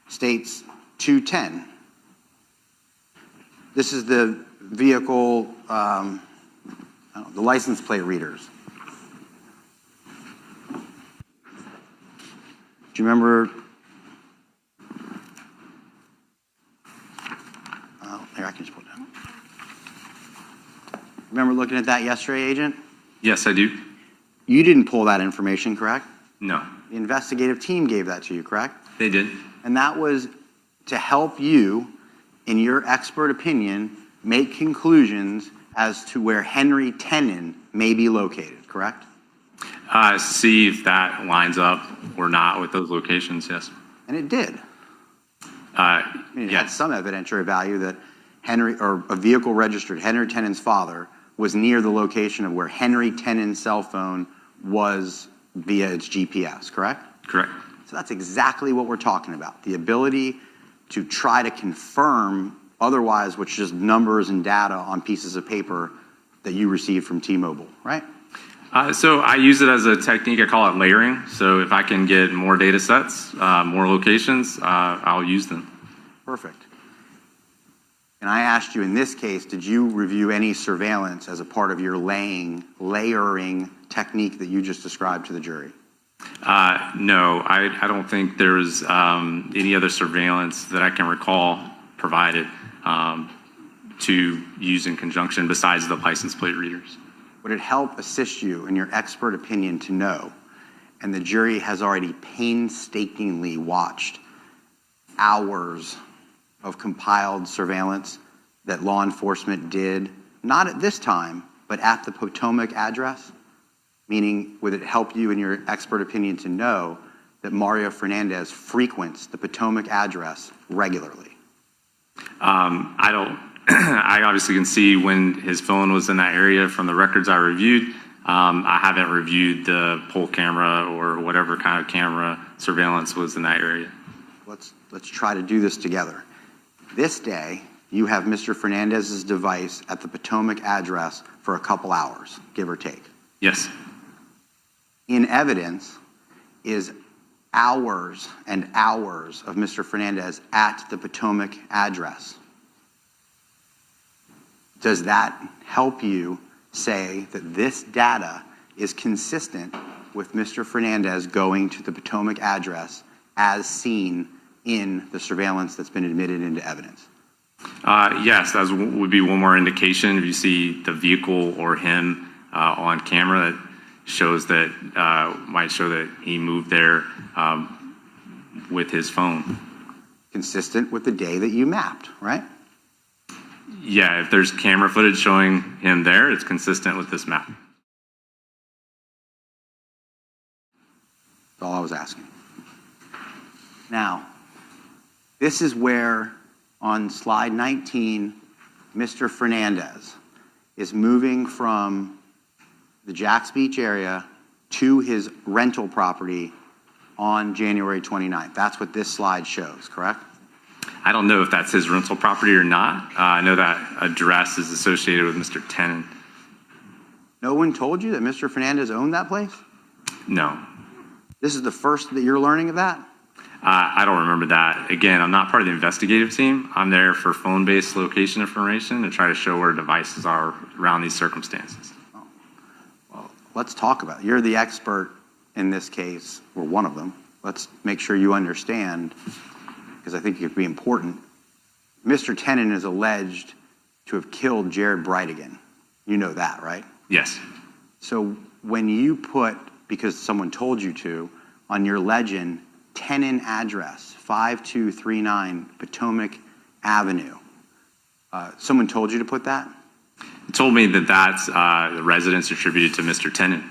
States 210. This is the vehicle, the license plate readers. Do you remember? Here, I can just pull it down. Remember looking at that yesterday, Agent? Yes, I do. You didn't pull that information, correct? No, The investigative team gave that to you, correct? they did. And that was to help you, in your expert opinion, make conclusions as to where Henry Tenon may be located, correct? See if that lines up or not with those locations, yes. And it did. I mean, it had Yes. some evidentiary value that a vehicle registered Henry Tenon's father was near the location of where Henry Tenon's cell phone was via its GPS, correct? Correct. So that's exactly what we're talking about. The ability to try to confirm otherwise, which is just numbers and data on pieces of paper that you received from T-Mobile, right? So I use it as a technique. I call it layering. So if I can get more data sets, more locations, I'll use them. Perfect. And I asked you in this case, did you review any surveillance as a part of your layering technique that you just described to the jury? No, I don't think there's any other surveillance that I can recall provided to use in conjunction besides the license plate readers. Would it help assist you in your expert opinion to know, and the jury has already painstakingly watched hours of compiled surveillance that law enforcement did, not at this time, but at the Potomac address? Meaning, would it help you in your expert opinion to know that Mario Fernandez frequents the Potomac address regularly? I don't. I obviously can see when his phone was in that area from the records I reviewed. I haven't reviewed the poll camera or whatever kind of camera surveillance was in that area. Let's try to do this together. This day, you have Mr. Fernandez's device at the Potomac address for a couple hours, give or take. Yes. In evidence is hours and hours of Mr. Fernandez at the Potomac address. Does that help you say that this data is consistent with Mr. Fernandez going to the Potomac address as seen in the surveillance that's been admitted into evidence? Yes, that would be one more indication. If you see the vehicle or him on camera, that shows that might show that he moved there with his phone. Consistent with the day that you mapped, right? Yeah, if there's camera footage showing him there, it's consistent with this map. That's all I was asking. Now, this is where, on slide 19, Mr. Fernandez is moving from the Jacks Beach area to his rental property on January 29th. That's what this slide shows, correct? I don't know if that's his rental property or not. I know that address is associated with Mr. Tenon. No one told you that Mr. Fernandez owned that place? No. This is the first that you're learning of that? I don't remember that. Again, I'm not part of the investigative team. I'm there for phone-based location information to try to show where devices are around these circumstances. Well, let's talk about it. You're the expert in this case, or one of them. Let's make sure you understand, because I think it could be important. Mr. Tenon is alleged to have killed Jared Bridegan. You know that, right? Yes. So when you put, because someone told you to, on your legend, Tenon address, 5239 Potomac Avenue, someone told you to put that? It told me that that's the residence attributed to Mr. Tenon.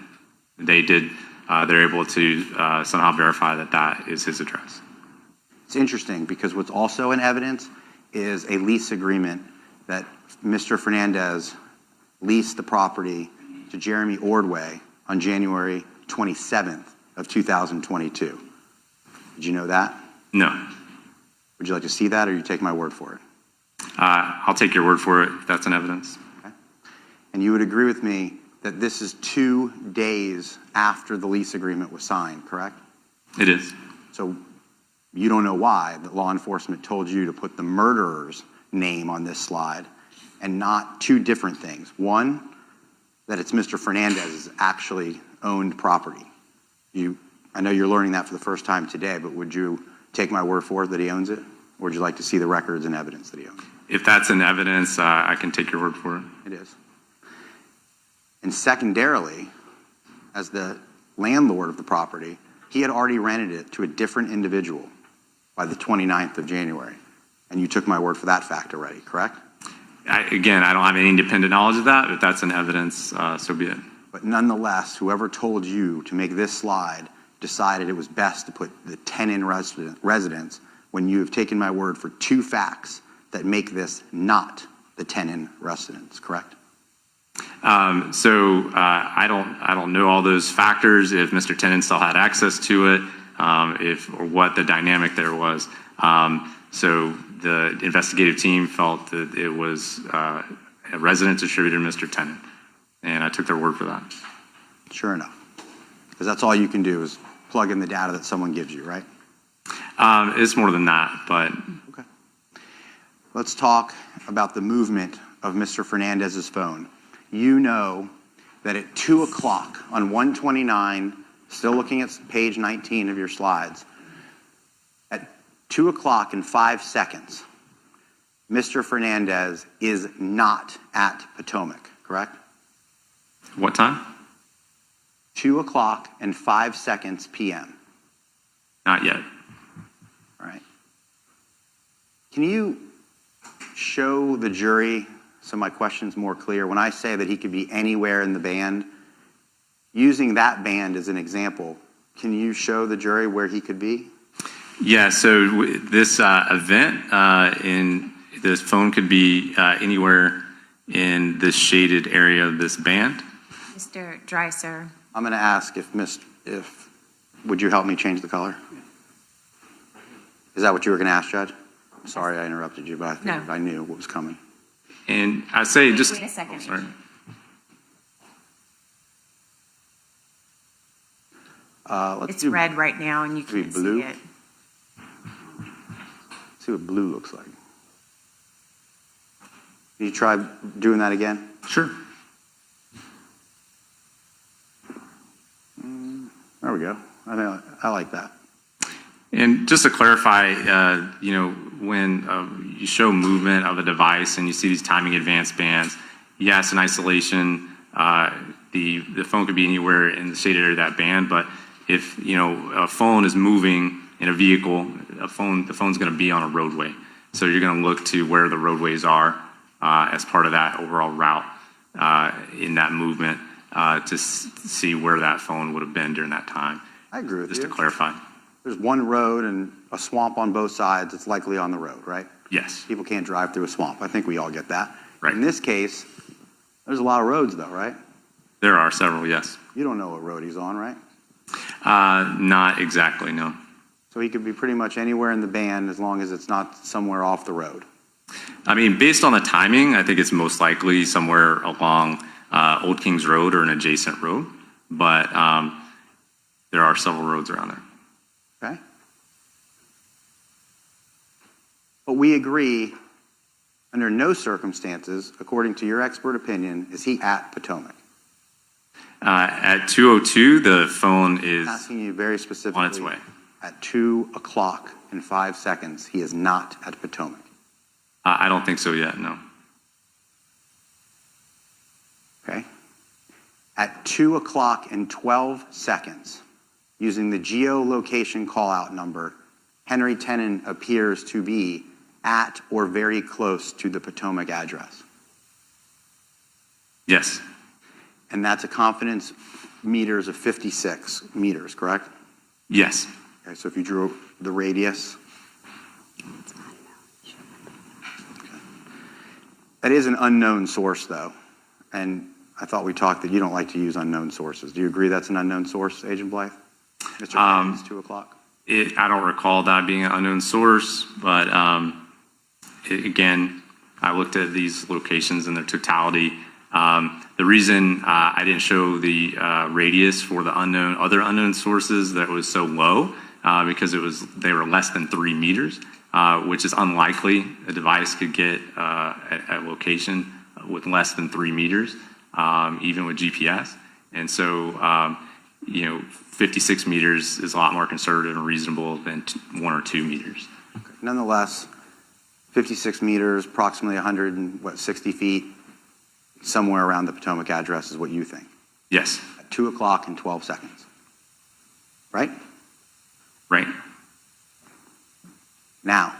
They're able to somehow verify that that is his address. It's interesting because what's also in evidence is a lease agreement that Mr. Fernandez leased the property to Jeremy Ordway on January 27th of 2022. Did you know that? No. Would you like to see that, or you take my word for it? I'll take your word for it if that's an evidence. Okay. And you would agree with me that this is 2 days after the lease agreement was signed, correct? It is. So you don't know why that law enforcement told you to put the murderer's name on this slide and not two different things. One, that it's Mr. Fernandez's actually owned property. I know you're learning that for the first time today, but would you take my word for it that he owns it? Or would you like to see the records and evidence that he owns it? If that's an evidence, I can take your word for it. It is. And secondarily, as the landlord of the property, he had already rented it to a different individual by the 29th of January. And you took my word for that fact already, correct? Again, I don't have any independent knowledge of that. If that's an evidence, so be it. But nonetheless, whoever told you to make this slide decided it was best to put the Tenon residence when you have taken my word for two facts that make this not the Tenon residence, correct? I don't know all those factors, if Mr. Tenon still had access to it, or what the dynamic there was. So the investigative team felt that it was a residence attributed to Mr. Tenon, and I took their word for that. Sure enough. Because that's all you can do is plug in the data that someone gives you, right? It's more than that, but. Okay. Let's talk about the movement of Mr. Fernandez's phone. You know that at 2 o'clock on 129, still looking at page 19 of your slides, at 2 o'clock and 5 seconds, Mr. Fernandez is not at Potomac, correct? What time? 2 o'clock and 5 seconds p.m. Not yet. All right. Can you show the jury, so my question's more clear, when I say that he could be anywhere in the band, using that band as an example, can you show the jury where he could be? Yeah, so this event, this phone could be anywhere in this shaded area of this band. Mr. Dreicer. I'm going to ask would you help me change the color? Is that what you were going to ask, Judge? I'm sorry I interrupted you, but I think I knew what was coming. And I say Wait a second. Sorry. It's red right now, and you can't blue? see it. Let's see what blue looks like. Can you try doing that again? Sure. There we go. I like that. And just to clarify, when you show movement of a device and you see these timing advanced bands, yes, in isolation, the phone could be anywhere in the shaded area of that band, but if a phone is moving in a vehicle, the phone's going to be on a roadway. So you're going to look to where the roadways are as part of that overall route in that movement to see where that phone would have been during that time. I agree with you. Just to clarify. There's one road and a swamp on both sides. It's likely on the road, right? Yes. People can't drive through a swamp. I think we all get that. Right. In this case, there's a lot of roads though, right? There are several, yes. You don't know what road he's on, right? Not exactly, no. So he could be pretty much anywhere in the band as long as it's not somewhere off the road. I mean, based on the timing, I think it's most likely somewhere along Old Kings Road or an adjacent road, but there are several roads around there. Okay? But we agree, under no circumstances, according to your expert opinion, is he at Potomac. At 2:02, the phone is Asking you very specifically. on its way. At 2:05, he is not at Potomac. I don't think so yet, no. Okay? At 2:12, using the geolocation call-out number, Henry Tenon appears to be at or very close to the Potomac address. Yes. And that's a confidence meters of 56 meters, correct? Yes. Okay, so if you drew the radius. That is an unknown source, though. And I thought we talked that you don't like to use unknown sources. Do you agree that's an unknown source, Agent Blythe? Mr. It's 2:00. I don't recall that being an unknown source, but again, I looked at these locations in their totality. The reason I didn't show the radius for the other unknown sources that was so low, because they were less than 3 meters, which is unlikely a device could get a location with less than 3 meters, even with GPS. And so, 56 meters is a lot more conservative and reasonable than 1 or 2 meters. Okay. Nonetheless, 56 meters, approximately 160 feet, somewhere around the Potomac address is what you think. Yes. At 2:12. Right? Right. Now,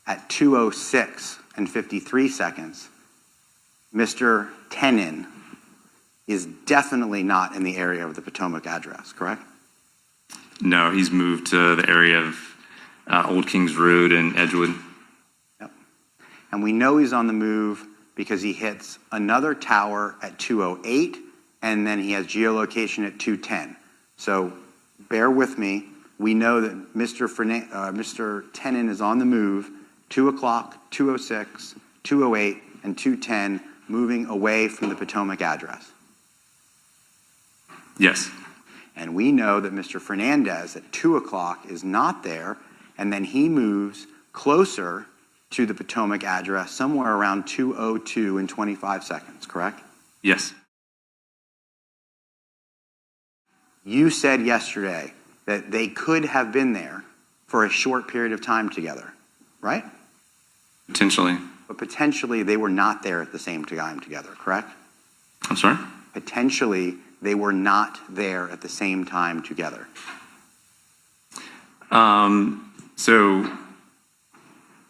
at 2:06:53, Mr. Tenon is definitely not in the area of the Potomac address, correct? No, he's moved to the area of Old Kings Road and Edgewood. Yep. And we know he's on the move because he hits another tower at 2:08, and then he has geolocation at 2:10. So bear with me. We know that Mr. Tenon is on the move, 2:00, 2:06, 2:08, and 2:10, moving away from the Potomac address. Yes. And we know that Mr. Fernandez at 2:00 is not there, and then he moves closer to the Potomac address somewhere around 2:02:25, correct? Yes. You said yesterday that they could have been there for a short period of time together, right? Potentially. But potentially they were not there at the same time together, correct? I'm sorry? Potentially they were not there at the same time together. So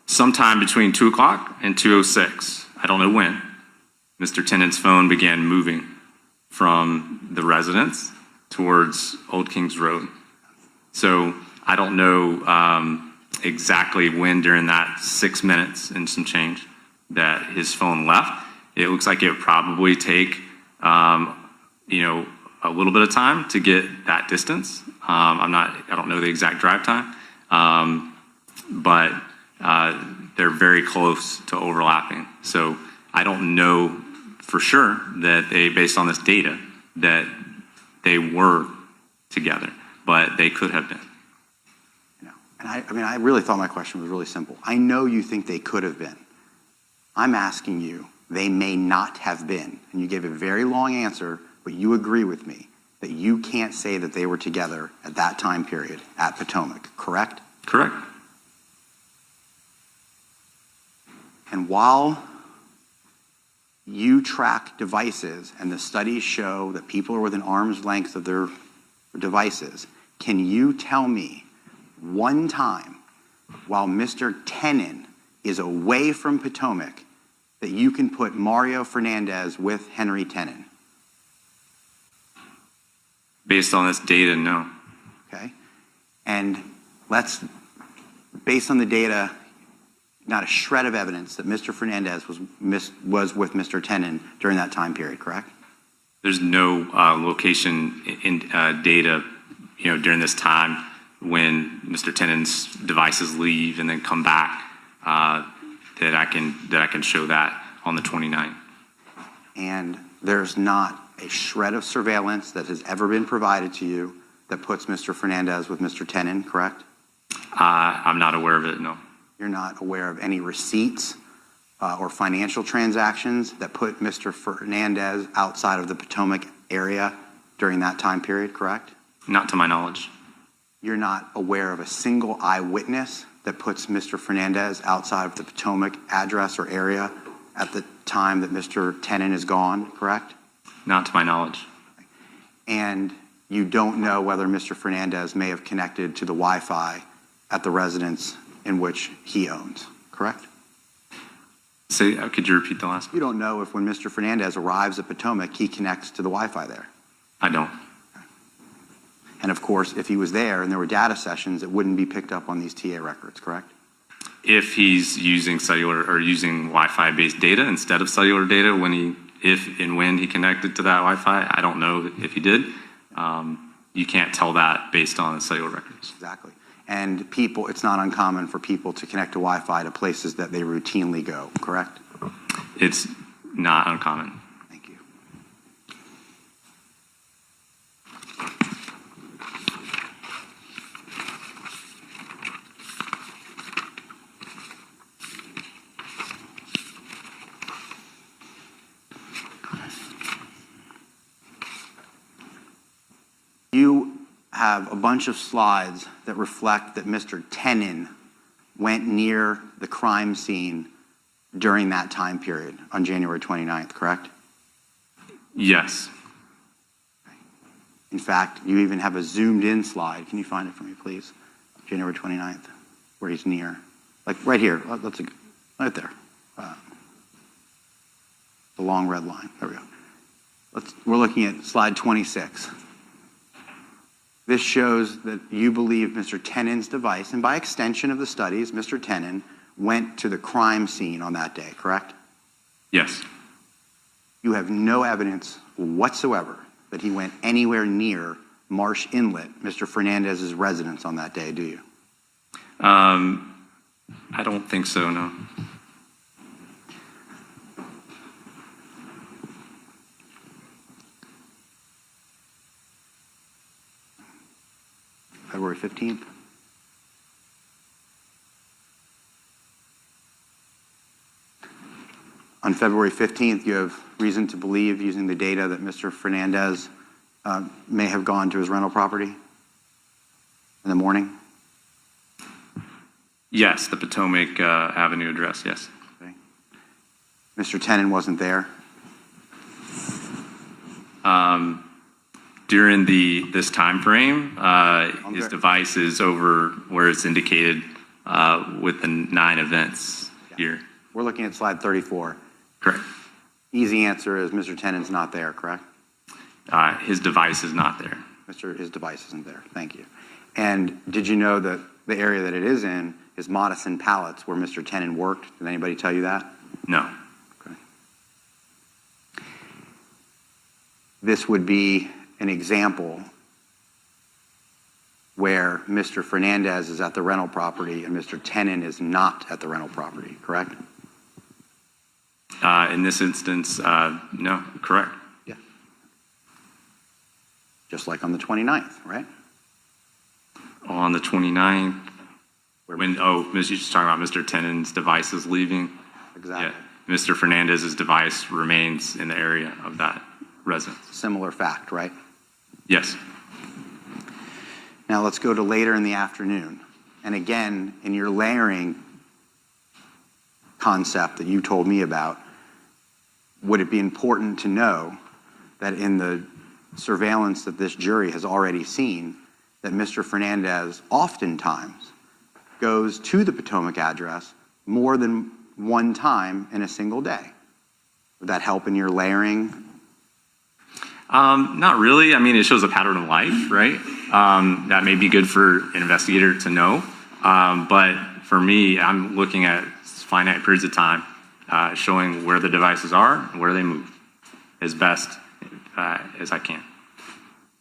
sometime between 2:00 and 2:06, I don't know when, Mr. Tenon's phone began moving from the residence towards Old Kings Road. So I don't know exactly when during that 6 minutes and some change that his phone left. It looks like it would probably take, a little bit of time to get that distance. I don't know the exact drive time, but they're very close to overlapping. So I don't know for sure that based on this data, that they were together, but they could have been. And I really thought my question was really simple. I know you think they could have been. I'm asking you, they may not have been. And you gave a very long answer, but you agree with me that you can't say that they were together at that time period at Potomac, correct? Correct. And while you track devices and the studies show that people are within arm's length of their devices, can you tell me one time while Mr. Tenon is away from Potomac that you can put Mario Fernandez with Henry Tenon? Based on this data, no. Okay. And based on the data, not a shred of evidence that Mr. Fernandez was with Mr. Tenon during that time period, correct? There's no location in data, during this time when Mr. Tenon's devices leave and then come back that I can show that on the 29th. And there's not a shred of surveillance that has ever been provided to you that puts Mr. Fernandez with Mr. Tenon, correct? I'm not aware of it, no. You're not aware of any receipts or financial transactions that put Mr. Fernandez outside of the Potomac area during that time period, correct? Not to my knowledge. You're not aware of a single eyewitness that puts Mr. Fernandez outside of the Potomac address or area at the time that Mr. Tenon is gone, correct? Not to my knowledge. And you don't know whether Mr. Fernandez may have connected to the Wi-Fi at the residence in which he owns, correct? Could you repeat the last part? You don't know if when Mr. Fernandez arrives at Potomac, he connects to the Wi-Fi there. I don't. And of course, if he was there and there were data sessions, it wouldn't be picked up on these TA records, correct? If he's using cellular or using Wi-Fi based data instead of cellular data if and when he connected to that Wi-Fi, I don't know if he did. You can't tell that based on the cellular records. Exactly. And it's not uncommon for people to connect to Wi-Fi to places that they routinely go, correct? It's not uncommon. Thank you. You have a bunch of slides that reflect that Mr. Tenon went near the crime scene during that time period on January 29th, correct? Yes. In fact, you even have a zoomed in slide. Can you find it for me, please? January 29th, where he's near. Like right here, right there. The long red line, there we go. We're looking at slide 26. This shows that you believe Mr. Tenon's device, and by extension of the studies, Mr. Tenon went to the crime scene on that day, correct? Yes. You have no evidence whatsoever that he went anywhere near Marsh Inlet, Mr. Fernandez's residence on that day, do you? I don't think so, no. February 15th. On February 15th, you have reason to believe, using the data, that Mr. Fernandez may have gone to his rental property in the morning? Yes, the Potomac Avenue address, yes. Okay. Mr. Tenon wasn't there? During this time frame, his device is over where it's indicated with the 9 events here. We're looking at slide 34. Correct. Easy answer is Mr. Tenon's not there, correct? His device is not there. His device isn't there. Thank you. And did you know that the area that it is in is Modison Pallets, where Mr. Tenon worked? Did anybody tell you that? No. Okay. This would be an example where Mr. Fernandez is at the rental property and Mr. Tenon is not at the rental property, correct? In this instance, no, correct. Yeah. Just like on the 29th, right? On the 29th, you're just talking about Mr. Tenon's device is leaving? Exactly. Yeah. Mr. Fernandez's device remains in the area of that residence. Similar fact, right? Yes. Now let's go to later in the afternoon. And again, in your layering concept that you told me about, would it be important to know that in the surveillance that this jury has already seen, that Mr. Fernandez oftentimes goes to the Potomac address more than one time in a single day? Would that help in your layering? Not really. I mean, it shows a pattern of life, right? That may be good for an investigator to know. But for me, I'm looking at finite periods of time, showing where the devices are and where they move as best as I can.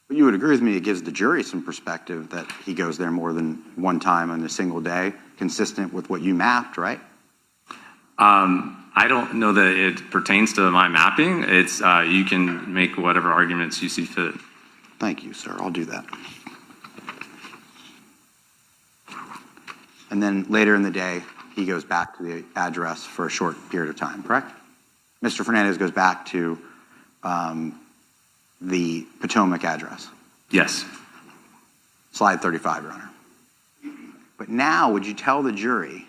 But you would agree with me, it gives the jury some perspective that he goes there more than one time in a single day, consistent with what you mapped, right? I don't know that it pertains to my mapping. It's you can make whatever arguments you see fit. Thank you, sir. I'll do that. And then later in the day, he goes back to the address for a short period of time, correct? Mr. Fernandez goes back to the Potomac address. Yes. Slide 35, Your Honor. But now, would you tell the jury,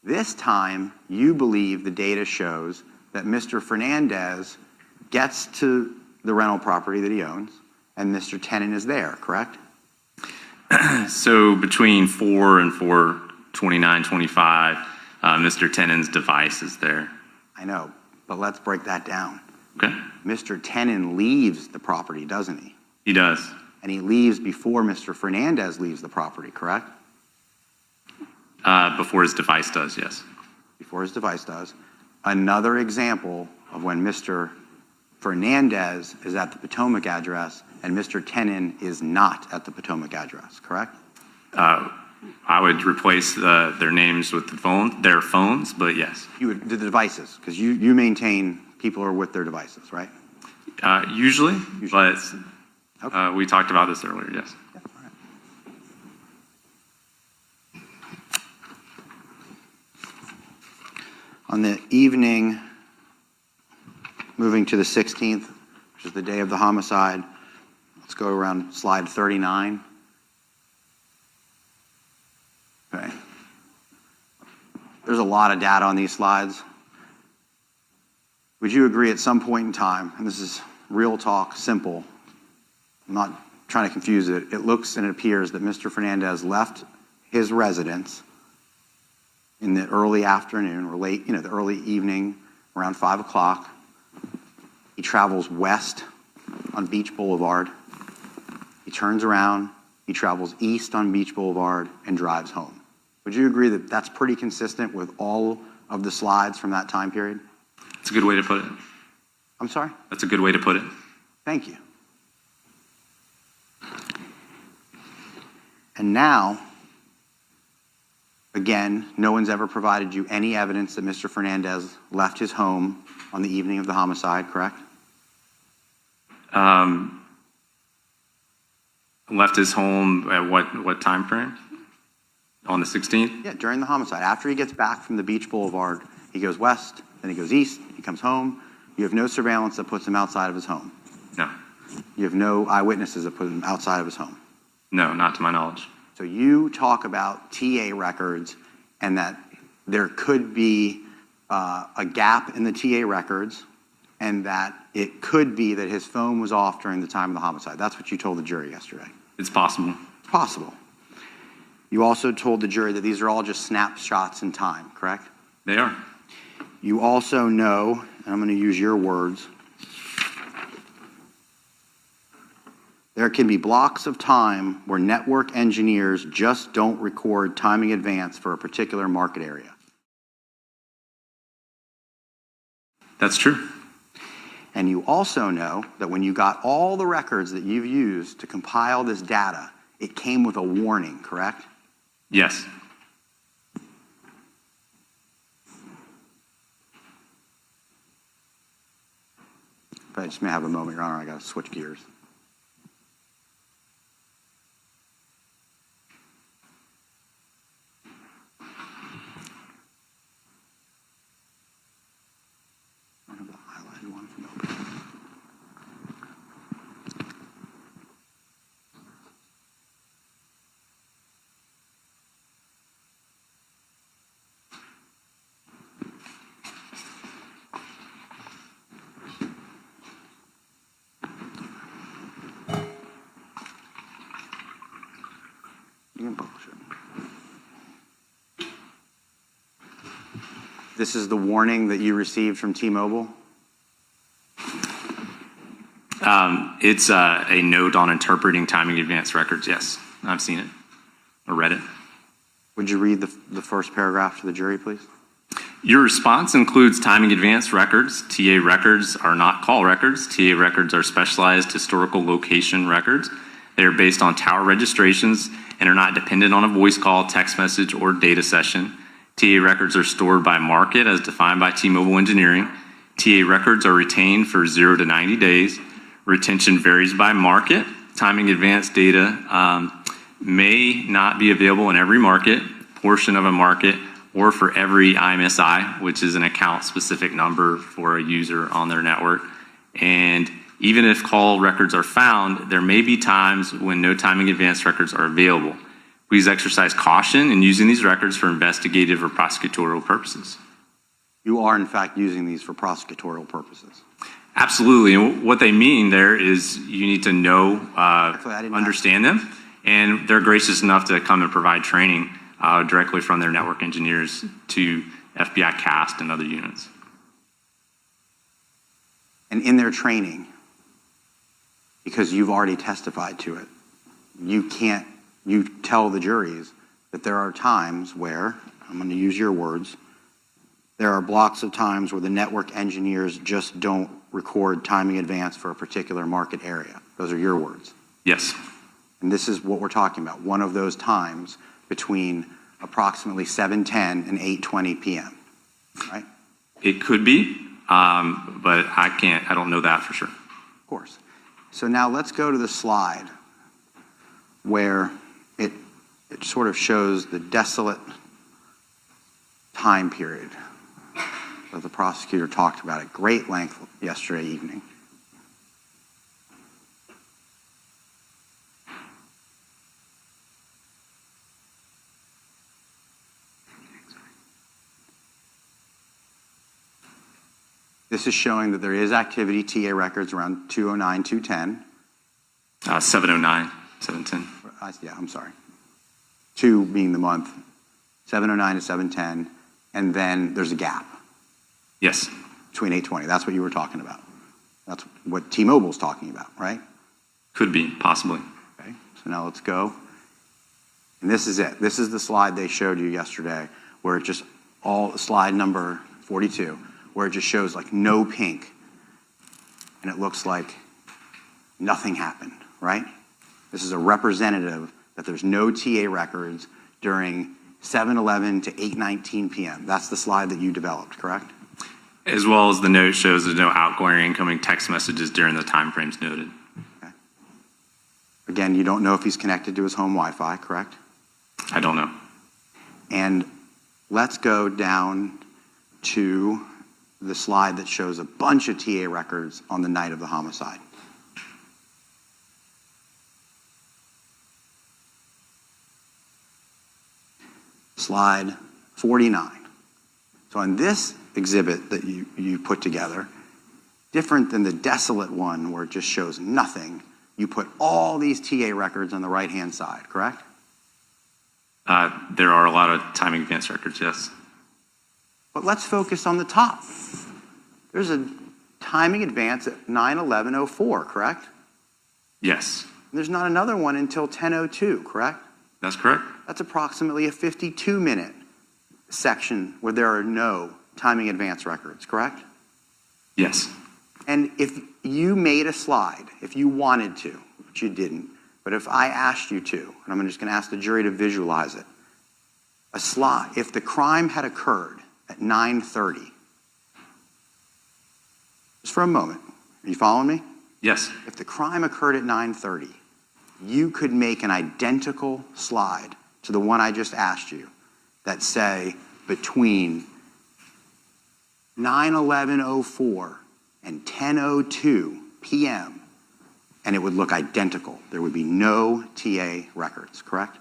this time you believe the data shows that Mr. Fernandez gets to the rental property that he owns and Mr. Tenon is there, correct? So between 4 and 4:29:25, Mr. Tenon's device is there. I know, but let's break that down. Okay. Mr. Tenon leaves the property, doesn't he? He does. And he leaves before Mr. Fernandez leaves the property, correct? Before his device does, yes. Before his device does. Another example of when Mr. Fernandez is at the Potomac address and Mr. Tenon is not at the Potomac address, correct? I would replace their names with their phones, but yes. You would, the devices, because you maintain people are with their devices, right? Usually, but Okay. we talked about this earlier, yes. Yeah, all right. On the evening, moving to the 16th, which is the day of the homicide, let's go around slide 39. Okay. There's a lot of data on these slides. Would you agree at some point in time, and this is real talk, simple, I'm not trying to confuse it, it looks and it appears that Mr. Fernandez left his residence in the early afternoon or late, the early evening, around 5 o'clock. He travels west on Beach Boulevard. He turns around, he travels east on Beach Boulevard and drives home. Would you agree that that's pretty consistent with all of the slides from that time period? That's a good way to put it. I'm sorry? That's a good way to put it. Thank you. And now, again, no one's ever provided you any evidence that Mr. Fernandez left his home on the evening of the homicide, correct? Left his home at what time frame? On the 16th? Yeah, during the homicide. After he gets back from the Beach Boulevard, he goes west, then he goes east, he comes home. You have no surveillance that puts him outside of his home. No. You have no eyewitnesses that put him outside of his home. No, not to my knowledge. So you talk about TA records and that there could be a gap in the TA records and that it could be that his phone was off during the time of the homicide. That's what you told the jury yesterday. It's possible. It's possible. You also told the jury that these are all just snapshots in time, correct? They are. You also know, and I'm going to use your words, there can be blocks of time where network engineers just don't record time in advance for a particular market area. That's true. And you also know that when you got all the records that you've used to compile this data, it came with a warning, correct? Yes. But I just may have a moment, Your Honor, I got to switch gears. I don't have the highlighted one from open. You can publish it. This is the warning that you received from T-Mobile? It's a note on interpreting timing advance records. Yes, I've seen it or read it. Would you read the first paragraph to the jury, please? Your response includes timing advance records. TA records are not call records. TA records are specialized historical location records. They are based on tower registrations and are not dependent on a voice call, text message, or data session. TA records are stored by market as defined by T-Mobile Engineering. TA records are retained for 0 to 90 days. Retention varies by market. Timing advance data may not be available in every market, portion of a market, or for every IMSI, which is an account-specific number for a user on their network. And even if call records are found, there may be times when no timing advance records are available. Please exercise caution in using these records for investigative or prosecutorial purposes. You are, in fact, using these for prosecutorial purposes. Absolutely. And what they mean there is you need to know, understand them, and they're gracious enough to come and provide training directly from their network engineers to FBI CAST and other units. And in their training, because you've already testified to it, you tell the juries that there are times where, I'm going to use your words, there are blocks of times where the network engineers just don't record timing advance for a particular market area. Those are your words. Yes. And this is what we're talking about, one of those times between approximately 7:10 and 8:20 p.m., right? It could be, but I don't know that for sure. Of course. So now let's go to the slide where it sort of shows the desolate time period that the prosecutor talked about at great length yesterday evening. This is showing that there is activity, TA records around 209, 210. 709, 710. Yeah, I'm sorry. 2 being the month, 709 to 710, and then there's a gap. Yes. Between 820. That's what you were talking about. That's what T-Mobile's talking about, right? Could be, possibly. Okay, so now let's go. And this is it. This is the slide they showed you yesterday, where it just slide number 42, where it just shows like no pink, and it looks like nothing happened, right? This is a representative that there's no TA records during 7:11 to 8:19 p.m. That's the slide that you developed, correct? As well as the note shows there's no outgoing or incoming text messages during the time frames noted. Okay. Again, you don't know if he's connected to his home Wi-Fi, correct? I don't know. And let's go down to the slide that shows a bunch of TA records on the night of the homicide. Slide 49. So on this exhibit that you put together, different than the desolate one where it just shows nothing, you put all these TA records on the right-hand side, correct? There are a lot of timing advance records, yes. But let's focus on the top. There's a timing advance at 9/11/04, correct? Yes. There's not another one until 10:02, correct? That's correct. That's approximately a 52-minute section where there are no timing advance records, correct? Yes. And if you made a slide, if you wanted to, which you didn't, but if I asked you to, and I'm just going to ask the jury to visualize it, a slide, if the crime had occurred at 9:30, just for a moment, are you following me? Yes. If the crime occurred at 9:30, you could make an identical slide to the one I just asked you that say between 9/11/04 and 10:02 p.m., and it would look identical. There would be no TA records, correct?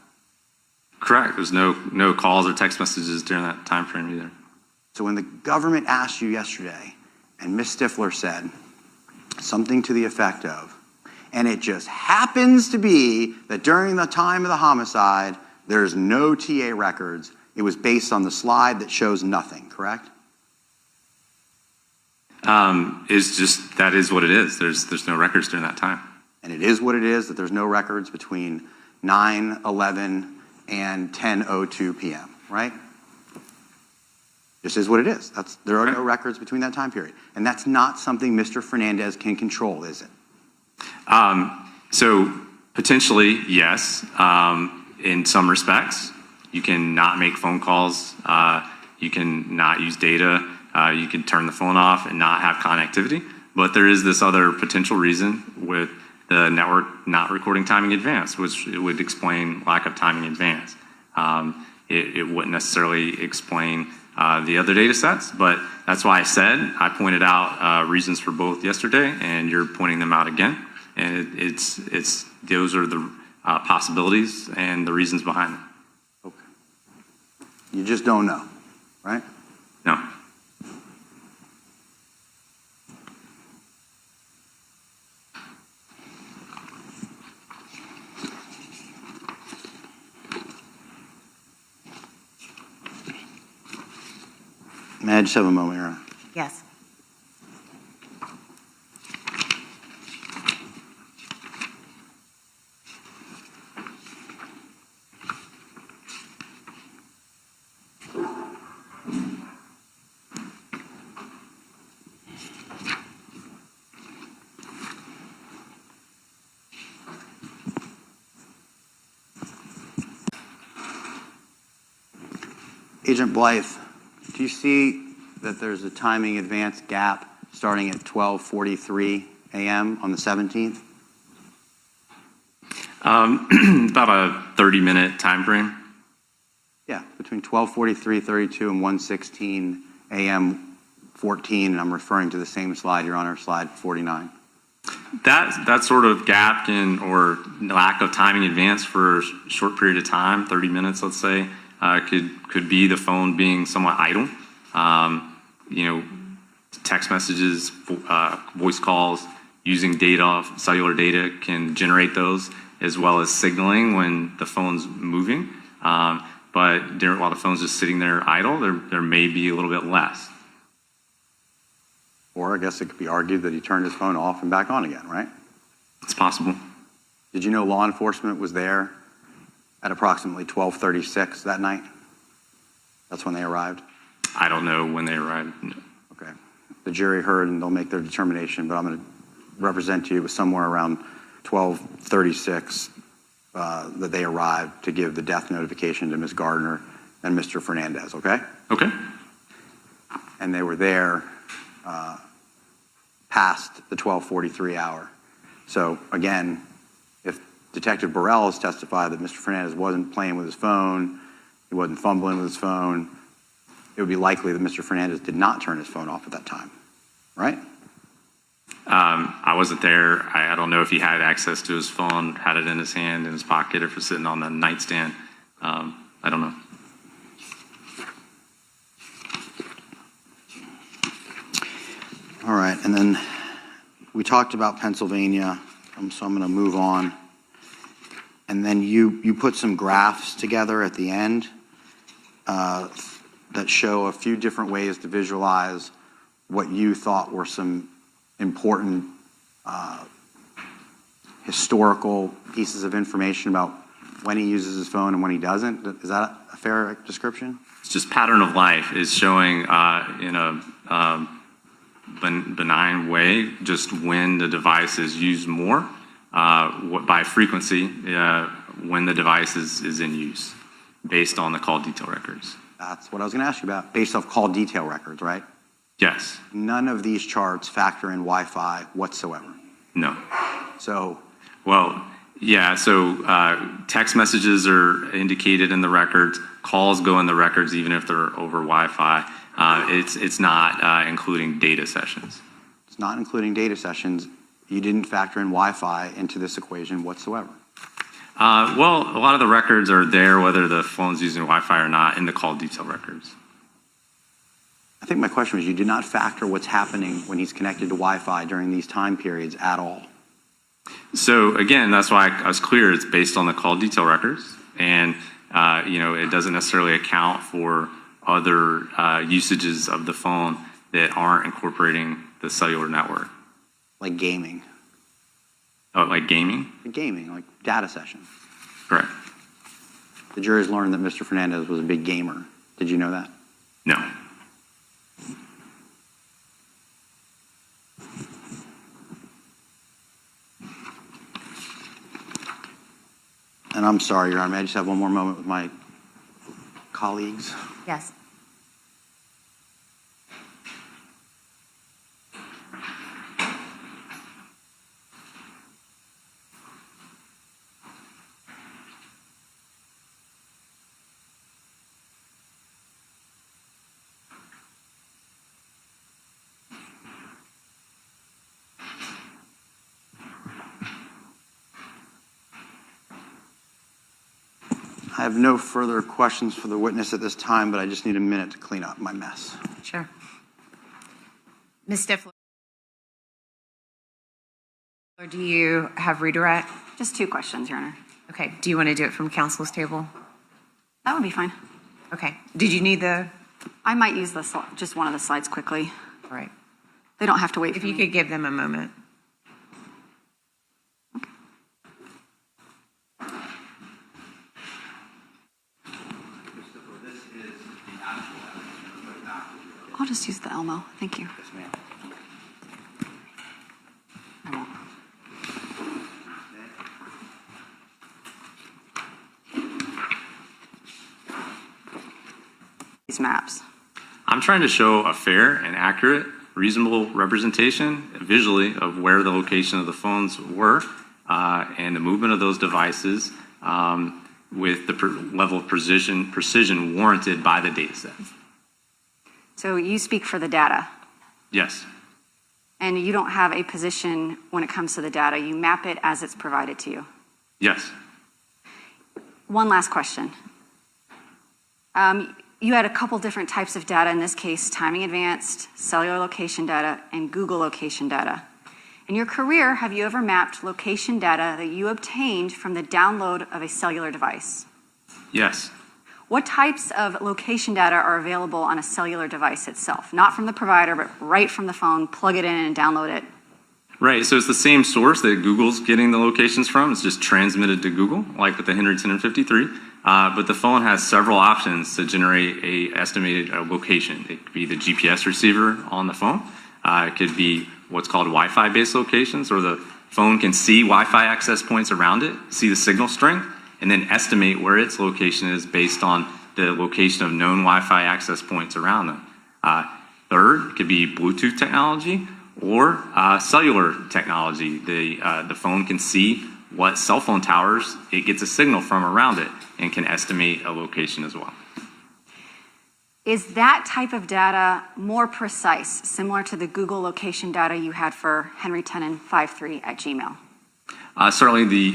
Correct. There's no calls or text messages during that time frame either. So when the government asked you yesterday, and Ms. Stifler said something to the effect of, and it just happens to be that during the time of the homicide, there's no TA records, it was based on the slide that shows nothing, correct? Is just, that is what it is. There's no records during that time. And it is what it is that there's no records between 9:11 and 10:02 p.m., right? This is what it is. There are no records between that time period. And that's not something Mr. Fernandez can control, is it? So potentially, yes. In some respects, you can not make phone calls. You can not use data. You can turn the phone off and not have connectivity. But there is this other potential reason with the network not recording timing advance, which would explain lack of timing advance. It wouldn't necessarily explain the other data sets, but that's why I pointed out reasons for both yesterday, and you're pointing them out again. And those are the possibilities and the reasons behind them. Okay. You just don't know, right? No. May I just have a moment, Your Honor? Yes. Agent Blythe, do you see that there's a timing advance gap starting at 12:43 a.m. on the 17th? About a 30-minute time frame. Yeah, between 12:43:32 and 1:16 a.m. 14, and I'm referring to the same slide, Your Honor, slide 49. That sort of gap or lack of timing advance for a short period of time, 30 minutes, let's say, could be the phone being somewhat idle. Text messages, voice calls, using data, cellular data can generate those, as well as signaling when the phone's moving. But while the phone's just sitting there idle, there may be a little bit less. Or I guess it could be argued that he turned his phone off and back on again, right? It's possible. Did you know law enforcement was there at approximately 12:36 that night? That's when they arrived? I don't know when they arrived. No. Okay. The jury heard and they'll make their determination, but I'm going to represent to you it was somewhere around 12:36 that they arrived to give the death notification to Ms. Gardner and Mr. Fernandez, okay? Okay. And they were there past the 12:43 hour. So again, if Detective Burrell has testified that Mr. Fernandez wasn't playing with his phone, he wasn't fumbling with his phone, it would be likely that Mr. Fernandez did not turn his phone off at that time, right? I wasn't there. I don't know if he had access to his phone, had it in his hand, in his pocket, or if it was sitting on the nightstand. I don't know. All right, and then we talked about Pennsylvania, so I'm going to move on. And then you put some graphs together at the end that show a few different ways to visualize what you thought were some important historical pieces of information about when he uses his phone and when he doesn't. Is that a fair description? It's just pattern of life is showing in a benign way just when the device is used more by frequency when the device is in use based on the call detail records. That's what I was going to ask you about, based off call detail records, right? Yes. None of these charts factor in Wi-Fi whatsoever. No. So, well, yeah, so text messages are indicated in the records. Calls go in the records even if they're over Wi-Fi. It's not including data sessions. it's not including data sessions. You didn't factor in Wi-Fi into this equation whatsoever. Well, a lot of the records are there, whether the phone's using Wi-Fi or not, in the call detail records. I think my question was, you did not factor what's happening when he's connected to Wi-Fi during these time periods at all. So again, that's why I was clear. It's based on the call detail records, and it doesn't necessarily account for other usages of the phone that aren't incorporating the cellular network. Like gaming. Oh, like gaming? Gaming, like data session. Correct. The jury's learned that Mr. Fernandez was a big gamer. Did you know that? No. And I'm sorry, Your Honor, may I just have one more moment with my colleagues? Yes. I have no further questions for the witness at this time, but I just need a minute to clean up my mess. Sure. Ms. Stifler, do you have redirect? Just 2 questions, Your Honor. Okay. Do you want to do it from counsel's table? That would be fine. Okay. Did you need the? I might use just one of the slides quickly. All right. They don't have to wait If for you me. could give them a moment. I'll just use the Elmo. Thank you. Yes, ma'am. I won't. These maps. I'm trying to show a fair and accurate, reasonable representation visually of where the location of the phones were and the movement of those devices with the level of precision warranted by the data set. So you speak for the data, Yes. and you don't have a position when it comes to the data. You map it as it's provided to you. Yes. One last question. You had a couple different types of data, in this case, timing advanced, cellular location data, and Google location data. In your career, have you ever mapped location data that you obtained from the download of a cellular device? Yes. What types of location data are available on a cellular device itself? Not from the provider, but right from the phone, plug it in and download it. Right, so it's the same source that Google's getting the locations from. It's just transmitted to Google, like with the Henry Tenon 53. But the phone has several options to generate a estimated location. It could be the GPS receiver on the phone. It could be what's called Wi-Fi based locations, or the phone can see Wi-Fi access points around it, see the signal strength, and then estimate where its location is based on the location of known Wi-Fi access points around them. Third, it could be Bluetooth technology or cellular technology. The phone can see what cell phone towers it gets a signal from around it and can estimate a location as well. Is that type of data more precise, similar to the Google location data you had for Henry Tenon 53 at Gmail? Certainly the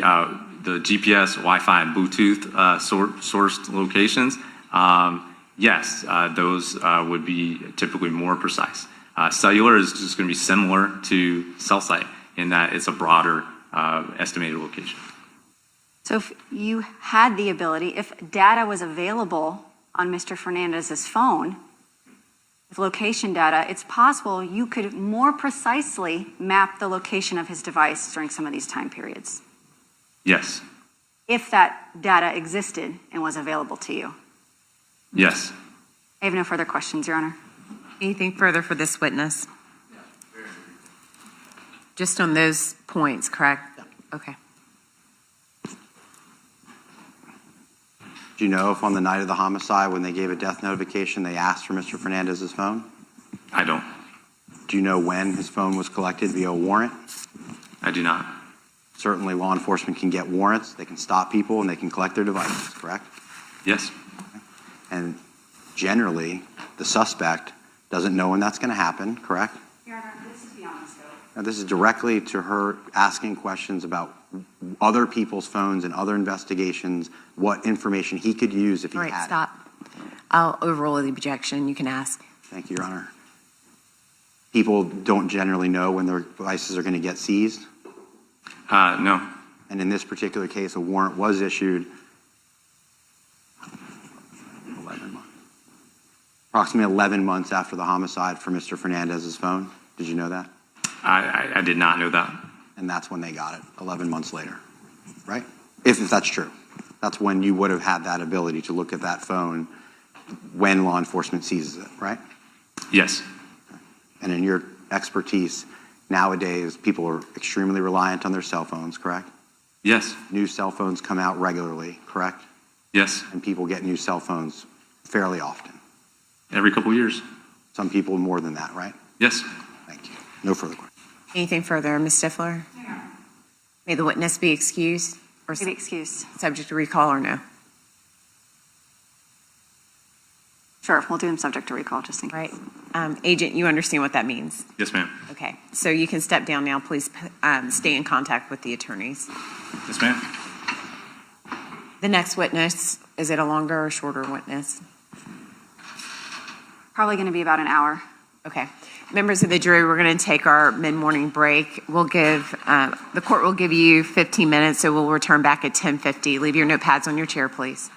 GPS, Wi-Fi, and Bluetooth sourced locations, yes, those would be typically more precise. Cellular is just going to be similar to cell site in that it's a broader estimated location. So if you had the ability, if data was available on Mr. Fernandez's phone, with location data, it's possible you could more precisely map the location of his device during some of these time periods. Yes. If that data existed and was available to you. Yes. I have no further questions, Your Honor. Anything further for this witness? Just on those points, correct? Okay. Do you know if on the night of the homicide, when they gave a death notification, they asked for Mr. Fernandez's phone? I don't. Do you know when his phone was collected via warrant? I do not. Certainly law enforcement can get warrants, they can stop people, and they can collect their devices, correct? Yes. And generally, the suspect doesn't know when that's going to happen, correct? Your Honor, this is beyond the scope. Now, this is directly to her asking questions about other people's phones and other investigations, what information he could use if he All right, had it. stop. I'll overrule the objection. You can ask. Thank you, Your Honor. People don't generally know when their devices are going to get seized. No. And in this particular case, a warrant was issued Approximately 11 months after the homicide for Mr. Fernandez's phone. Did you know that? I did not know that. And that's when they got it, 11 months later, right? If that's true. That's when you would have had that ability to look at that phone when law enforcement seizes it, right? Yes. And in your expertise, nowadays, people are extremely reliant on their cell phones, correct? Yes. New cell phones come out regularly, correct? Yes. And people get new cell phones fairly often. Every couple years. Some people more than that, right? Yes. Thank you. No further questions. Anything further, Ms. Stifler? May the witness be excused or Be excused. subject to recall or no? Sure, we'll do them subject to recall just in case. Right. Agent, you understand what that means? Yes, ma'am. Okay, so you can step down now. Please stay in contact with the attorneys. Yes, ma'am. The next witness, is it a longer or shorter witness? Probably going to be about an hour. Okay. Members of the jury, we're going to take our mid-morning break. We'll give, the court will give you 15 minutes, so we'll return back at 10:50. Leave your notepads on your chair, please.